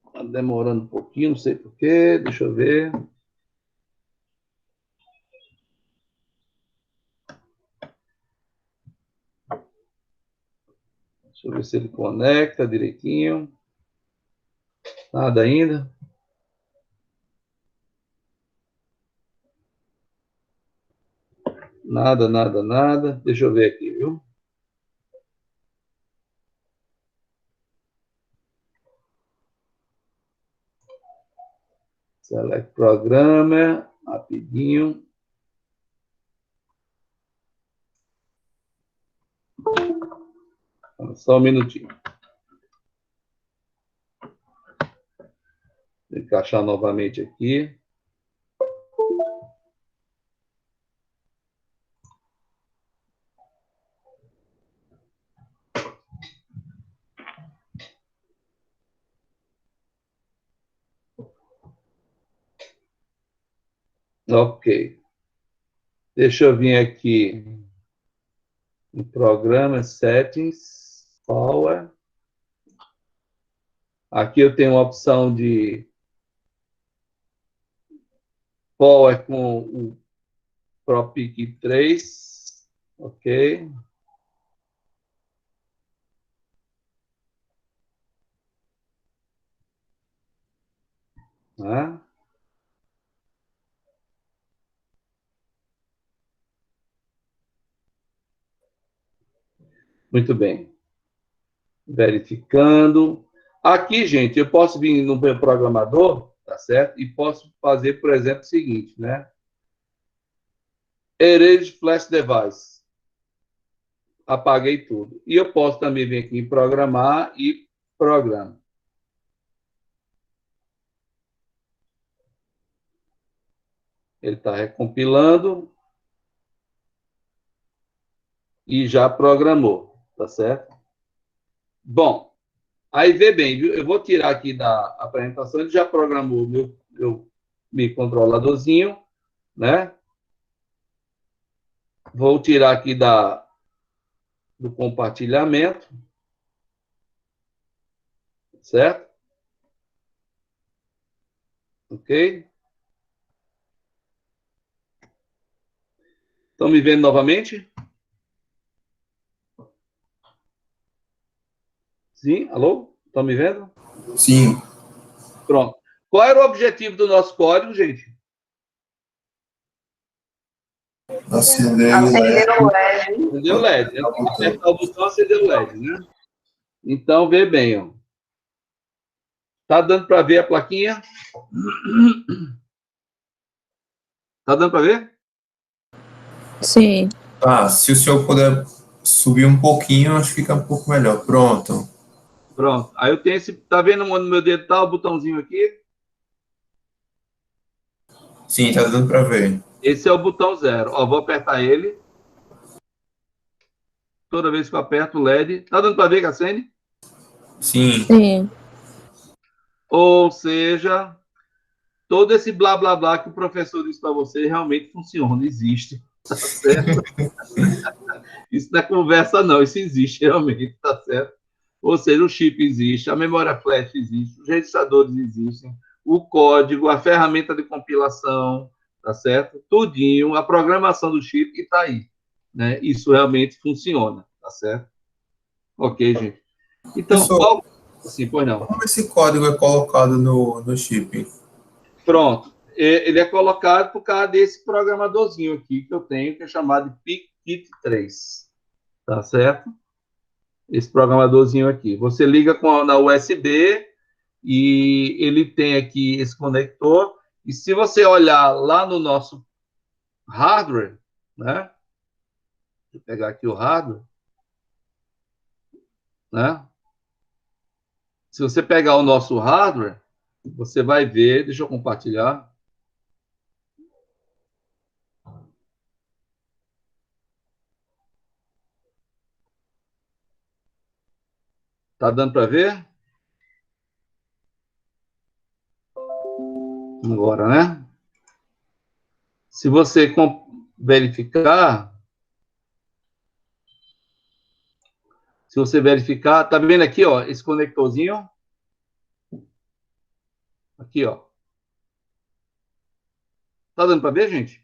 Está demorando um pouquinho, não sei porquê. Deixa eu ver. Deixa eu ver se ele conecta direitinho. Nada ainda. Nada, nada, nada. Deixa eu ver aqui, viu? Select Programmer. Rapidinho. Só um minutinho. Vou encaixar novamente aqui. Ok. Deixa eu vir aqui em Programa, Settings, Power. Aqui eu tenho uma opção de Power com o ProPic 3. Ok. Né? Muito bem. Verificando. Aqui, gente, eu posso vir no meu programador, tá certo? E posso fazer, por exemplo, o seguinte, né? Erase Flash Device. Apaguei tudo. E eu posso também vir aqui em programar e programa. Ele está recompilando e já programou, tá certo? Bom, aí vê bem, viu? Eu vou tirar aqui da apresentação, ele já programou o meu microcontroladorzinho, né? Vou tirar aqui do compartilhamento, certo? Ok? Estão me vendo novamente? Sim? Alô? Estão me vendo? Sim. Pronto. Qual era o objetivo do nosso código, gente? Acender o Acender LED. o LED. Acender o LED, né? Apertar o botão, acender o LED, né? Então, vê bem, ó. Tá dando para ver a plaquinha? Tá dando para ver? Sim. Ah, se o senhor puder subir um pouquinho, acho que fica um pouco melhor. Pronto. Pronto. Aí eu tenho esse. Tá vendo onde no meu dedo tá o botãozinho aqui? Sim, tá dando para ver. Esse é o botão 0. Ó, vou apertar ele. Toda vez que eu aperto o LED. Tá dando para ver, Cassene? Sim. Sim. Ou seja, todo esse blá blá blá que o professor disse para você realmente funciona, existe. Tá certo? Isso não é conversa, não. Isso existe realmente, tá certo? Ou seja, o chip existe, a memória flash existe, os registradores existem, o código, a ferramenta de compilação, tá certo? Tudinho, a programação do chip está aí, né? Isso realmente funciona, tá certo? Ok, gente. Então, Professor, qual... Sim, pois não. como esse código é colocado no chip? Pronto. Ele é colocado por causa desse programadorzinho aqui que eu tenho, que é chamado de PIC-3, tá certo? Esse programadorzinho aqui. Você liga na USB e ele tem aqui esse conector. E se você olhar lá no nosso hardware, né? Vou pegar aqui o hardware, né? Se você pegar o nosso hardware, você vai ver, deixa eu compartilhar. Tá dando para ver? Agora, né? Se você verificar, tá vendo aqui, ó, esse conectorzinho? Aqui, ó. Tá dando para ver, gente?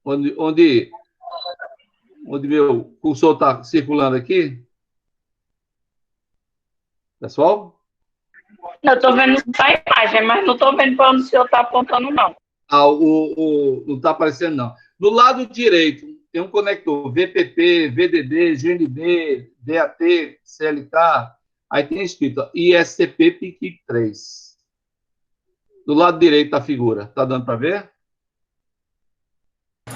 Onde meu cursor está circulando aqui? Pessoal? Eu estou vendo só a imagem, mas não estou vendo para onde o senhor está apontando, não. Ah, não está aparecendo, não. Do lado direito, tem um conector VPP, VDD, GND, DAT, CLK. Aí tem escrito ó, ISCP PIC3. Do lado direito da figura. Está dando para ver?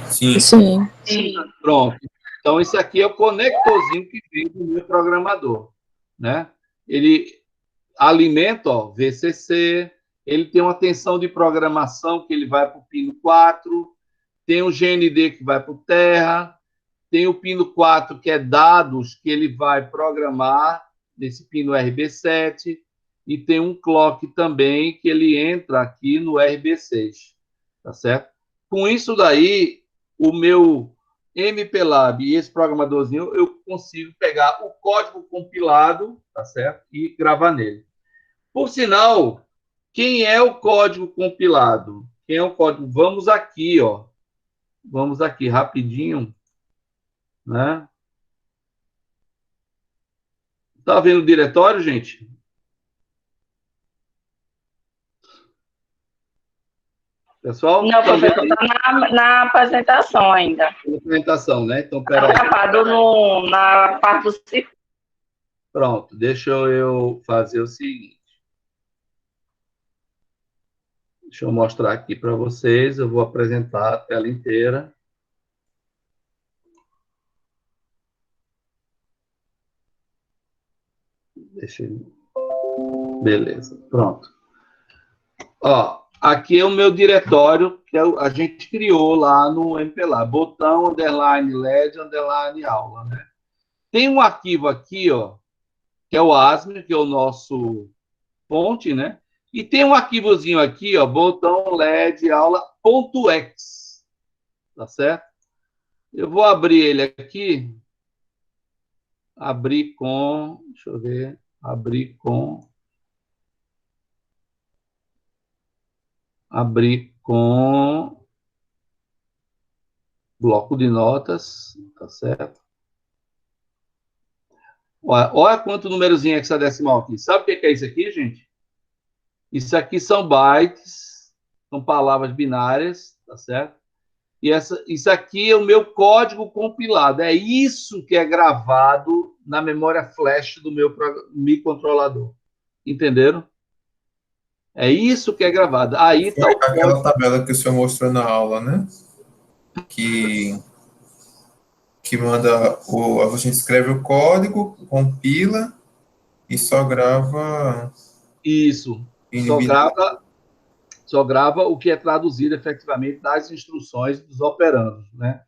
Sim. Sim. Sim. Pronto. Então, esse aqui é o conectorzinho que vem do meu programador, né? Ele alimenta, ó, VCC, ele tem uma tensão de programação que ele vai para o pino 4, tem o GND que vai para o Terra, tem o pino 4 que é dados que ele vai programar nesse pino RB7 e tem um clock também que ele entra aqui no RB6, tá certo? Com isso daí, o meu MPLAB e esse programadorzinho, eu consigo pegar o código compilado, tá certo? E gravar nele. Por sinal, quem é o código compilado? Quem é o código? Vamos aqui, ó. Vamos aqui rapidinho, né? Tá vendo o diretório, gente? Pessoal? Não, Tá vendo professor, está na apresentação ainda. a apresentação, né? Então, Está peraí. gravado na parte do circuito. Pronto, deixa eu fazer o seguinte. Deixa eu mostrar aqui para vocês. Eu vou apresentar a tela inteira. Deixa eu... Beleza, pronto. Ó, aqui é o meu diretório que a gente criou lá no MPLAB. Botão, underline, LED, underline, aula, né? Tem um arquivo aqui, ó, que é o ASME, que é o nosso fonte, né? E tem um arquivozinho aqui, ó, botão LED aula.exe, tá certo? Eu vou abrir ele aqui, deixa eu ver, abrir com bloco de notas, tá certo? Olha quanto númerozinho hexadecimal aqui. Sabe o que é isso aqui, gente? Isso aqui são bytes, são palavras binárias, tá certo? E isso aqui é o meu código compilado. É isso que é gravado na memória flash do meu microcontrolador. Entenderam? É isso que é gravado. Aí está Foi o aquela código. tabela que o senhor mostrou na aula, né? Que, que manda a gente escreve o código, compila e só grava Isso. Só grava o que é traduzido efetivamente das instruções dos operandos, né?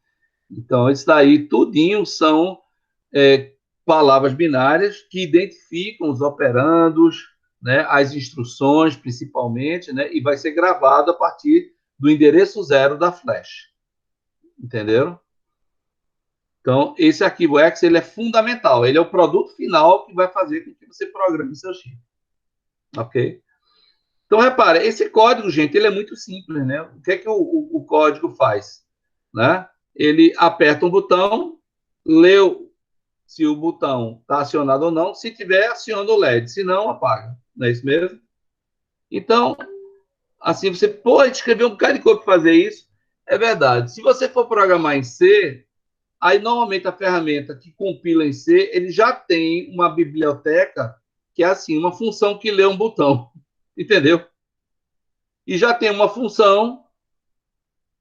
Então, isso daí, tudinho são palavras binárias que identificam os operandos, né, as instruções, principalmente, né, e vai ser gravado a partir do endereço zero da flash. Entenderam? Então, esse arquivo X ele é fundamental. Ele é o produto final que vai fazer com que você programe seu chip. Ok? Então, repare, esse código, gente, ele é muito simples, né? O que é que o código faz? Né? Ele aperta um botão, lê se o botão está acionado ou não. Se tiver, aciona o LED. Se não, apaga. Não é isso mesmo? Então, assim, você pode escrever um bocado de código para fazer isso. É verdade. Se você for programar em C, aí normalmente a ferramenta que compila em C, ele já tem uma biblioteca que é assim, uma função que lê um botão. Entendeu? E já tem uma função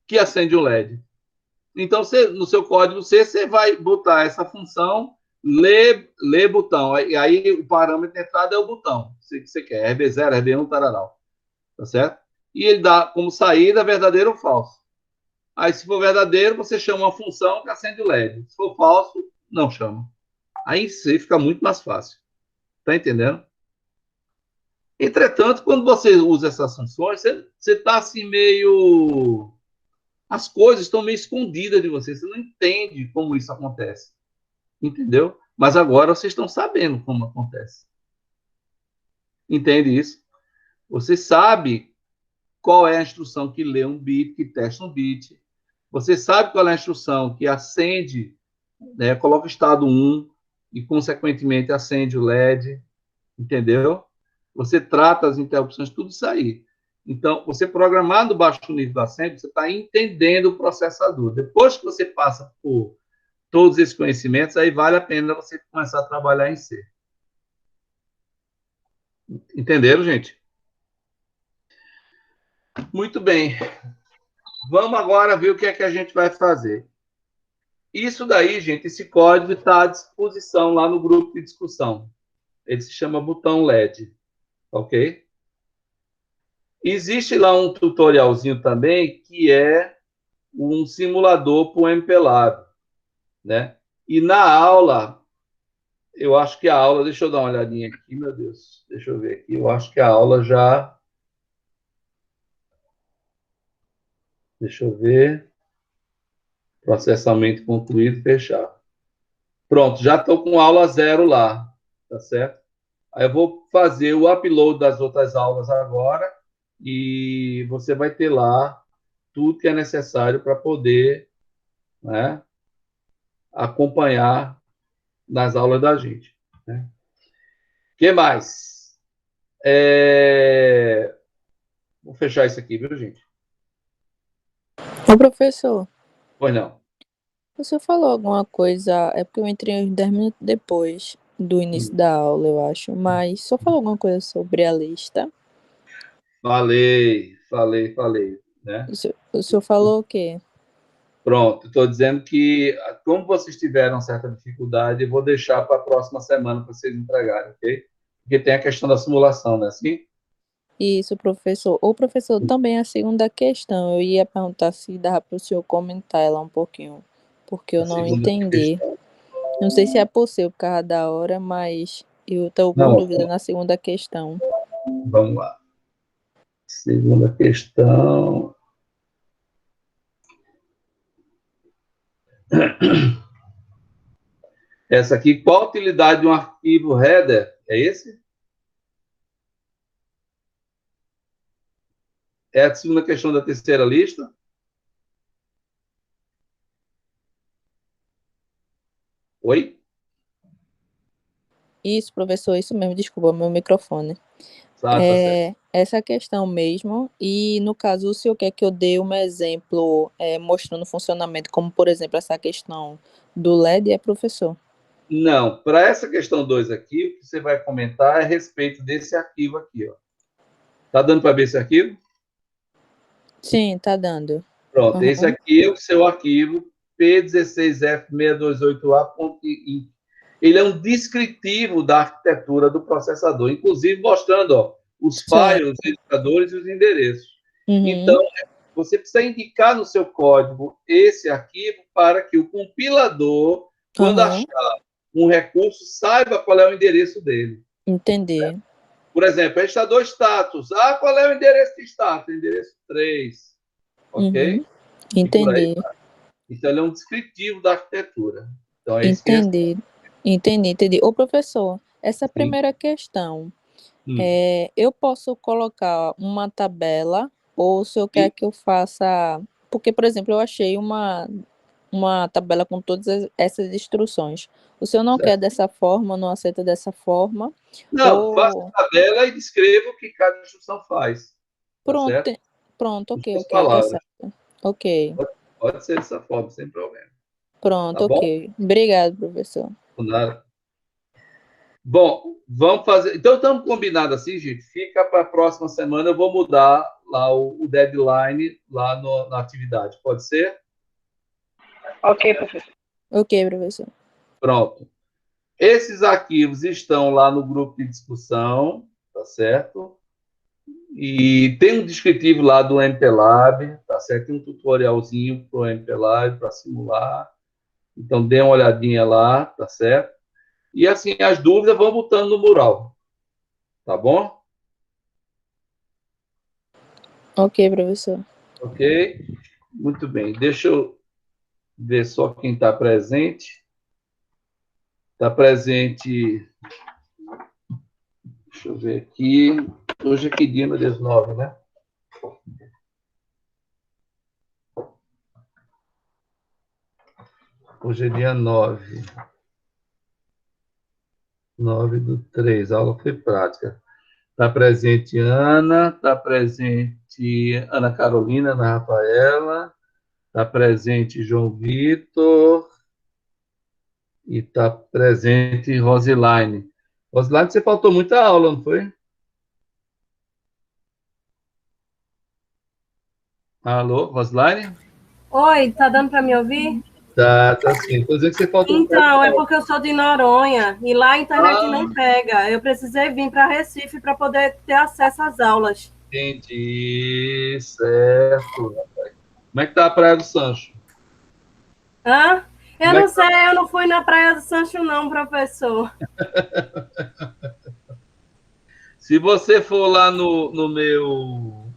que acende o LED. Então, você, no seu código C, você vai botar essa função lê botão. E aí o parâmetro de entrada é o botão que você quer, RB0, RB1, tararau. Tá certo? E ele dá como saída verdadeiro ou falso. Aí, se for verdadeiro, você chama uma função que acende o LED. Se for falso, não chama. Aí C fica muito mais fácil. Tá entendendo? Entretanto, quando você usa essas funções, você está assim meio. As coisas estão meio escondidas de você. Você não entende como isso acontece. Entendeu? Mas agora vocês estão sabendo como acontece. Entende isso? Você sabe qual é a instrução que lê um bit, que testa um bit. Você sabe qual é a instrução que acende, né, coloca o estado 1 e, consequentemente, acende o LED. Entendeu? Você trata as interrupções, tudo isso aí. Então, você programar no baixo nível da assembly, você está entendendo o processador. Depois que você passa por todos esses conhecimentos, aí vale a pena você começar a trabalhar em C. Entenderam, gente? Muito bem. Vamos agora ver o que é que a gente vai fazer. Isso daí, gente, esse código está à disposição lá no grupo de discussão. Ele se chama botão LED, ok? Existe lá um tutorialzinho também que é um simulador para o MPLAB, né? E na aula, eu acho que a aula, deixa eu dar uma olhadinha aqui, meu Deus, deixa eu ver aqui, eu acho que a aula já, deixa eu ver, processamento concluído, fechar. Pronto, já estou com aula zero lá, tá certo? Aí eu vou fazer o upload das outras aulas agora e você vai ter lá tudo que é necessário para poder, né, acompanhar nas aulas da gente. Né? O que mais? Vou fechar isso aqui, viu, gente? Ô, professor, Pois não. o senhor falou alguma coisa, é porque eu entrei uns 10 minutos depois do início da aula, eu acho, mas o senhor falou alguma coisa sobre a lista? Falei, né? O senhor falou o quê? Pronto, estou dizendo que, como vocês tiveram certa dificuldade, eu vou deixar para a próxima semana para vocês entregarem, ok? Porque tem a questão da simulação, né? Assim? Isso, professor. Ô, professor, também a segunda questão, eu ia perguntar se dava para o senhor comentar ela um pouquinho, porque eu A não segunda entendi. questão. Não sei se é possível por causa da hora, mas eu estou com Não, dúvida na segunda questão. vamos lá. Segunda questão. Essa aqui, qual a utilidade de um arquivo header? É esse? É a segunda questão da terceira lista? Oi? Isso, professor, isso mesmo, desculpa, meu microfone. Ah, tá certo. essa questão mesmo. E, no caso, o senhor quer que eu dê um exemplo mostrando o funcionamento, como, por exemplo, essa questão do LED, professor? Não, para essa questão 2 aqui, o que você vai comentar é a respeito desse arquivo aqui, ó. Tá dando para ver esse arquivo? Sim, tá dando. Pronto, esse Uhum. aqui é o seu arquivo P16F628A.in. Ele é um descritivo da arquitetura do processador, inclusive mostrando, ó, os Sim. files, os registradores e os endereços. Uhum. Então, você precisa indicar no seu código esse arquivo para que o compilador, quando achar um recurso, saiba qual é o endereço dele. Entendi. Por exemplo, registrador status. Qual é o endereço de status? Endereço 3. Ok? Uhum. Entendi. Então, ele é um descritivo da arquitetura. Então, é isso que Entendi. Ô, professor, essa Sim. primeira questão, eu posso colocar uma tabela ou o senhor quer que eu faça... Porque, por exemplo, eu achei uma tabela com todas essas instruções. O senhor não quer dessa forma, não aceita dessa forma? Não, faça a tabela e descreva o que cada instrução faz. Pronto, tá certo? pronto, ok, tá palavras. certo. Ok. Pode ser dessa forma, sem problema. Pronto, Tá bom? ok. Obrigado, professor. Nada. Bom, vamos fazer. Então, estamos combinados assim, gente. Fica para a próxima semana. Eu vou mudar lá o deadline lá na atividade. Pode ser? Ok, professor. Ok, professor. Pronto. Esses arquivos estão lá no grupo de discussão, tá certo? E tem um descritivo lá do MPLab, tá certo? Tem um tutorialzinho para o MPLab, para simular. Então, dê uma olhadinha lá, tá certo? E assim, as dúvidas vão botando no mural. Tá bom? Ok, professor. Ok? Muito bem. Deixa eu ver só quem está presente. Está presente. Deixa eu ver aqui. Hoje é que dia, meu Deus, 9, né? Hoje é dia 9. 9/3. A aula foi prática. Está presente Ana, está presente Ana Carolina, Ana Rafaela, está presente João Vitor e está presente Rosilaine. Rosilaine, você faltou muita aula, não foi? Alô, Rosilaine? Oi, tá dando para me ouvir? Tá sim. Estou dizendo que você faltou um pouco. Então, é porque eu sou de Noronha e lá a internet não pega. Eu precisei vir para Recife para poder ter acesso às aulas. Entendi, certo. Como é que tá a Praia do Sancho? Hã? Eu Como é não que tá? sei, eu não fui na Praia do Sancho não, professor. Se você for lá no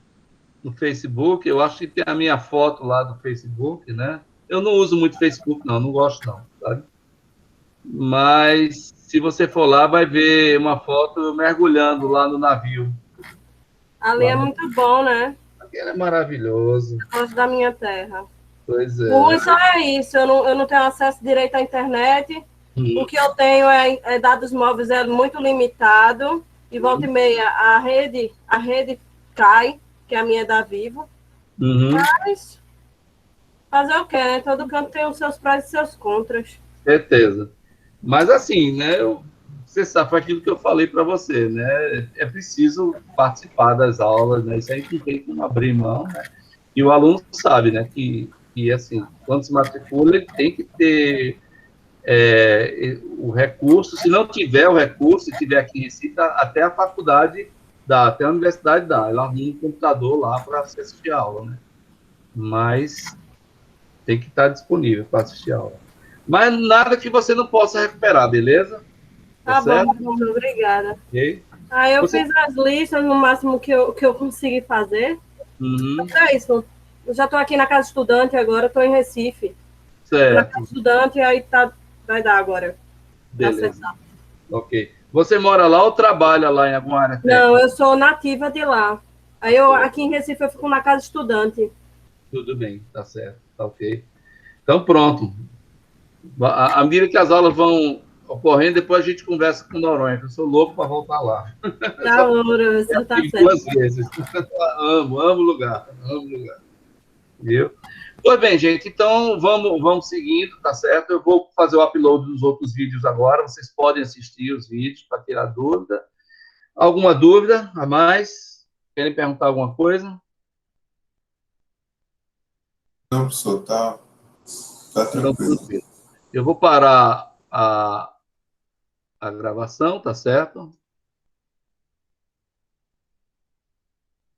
Facebook, eu acho que tem a minha foto lá do Facebook, né? Eu não uso muito Facebook, não gosto não, sabe? Mas se você for lá, vai ver uma foto mergulhando lá no navio. Ali é muito bom, né? Aquele é maravilhoso. Eu gosto da minha terra. Pois é. O ruim só é isso, eu não tenho acesso direito à internet. O que eu tenho é dados móveis é muito limitado. E volta e meia, a rede cai, que a minha é da Vivo. Mas fazer o quê, né? Todo canto tem os seus prós e seus contras. Certeza. Mas assim, né? Você sabe, foi aquilo que eu falei para você, né? É preciso participar das aulas, né? Isso aí não tem como abrir mão, né? E o aluno sabe, né? Que assim, quando se matricula, ele tem que ter o recurso. Se não tiver o recurso, se tiver aqui em Recife, até a faculdade dá, até a universidade dá. Ela arruma um computador lá para assistir a aula, né? Mas tem que estar disponível para assistir a aula. Mas nada que você não possa recuperar, beleza? Tá bom, obrigada. Okay. Aí eu fiz as listas no máximo que eu consegui fazer. É isso. Eu já estou aqui na Casa Estudante agora, estou em Recife. Certo. Na Casa Estudante, aí vai dar agora. Beleza. Ok. Você mora lá ou trabalha lá em alguma área técnica? Não, eu sou nativa de lá. Aí aqui em Recife eu fico na Casa Estudante. Tudo bem, tá certo, tá ok. Então pronto. À medida que as aulas vão Correndo, depois a gente conversa com o Noronha, que eu sou louco para voltar lá. Tá bom, professor, tá certo. 2 vezes. amo o lugar, Viu? Pois bem, gente, então vamos seguindo, tá certo? Eu vou fazer o upload dos outros vídeos agora, vocês podem assistir os vídeos para tirar dúvida. Alguma dúvida a mais? Querem perguntar alguma coisa? Não, professor, tá tranquilo. Eu vou parar a gravação, tá certo?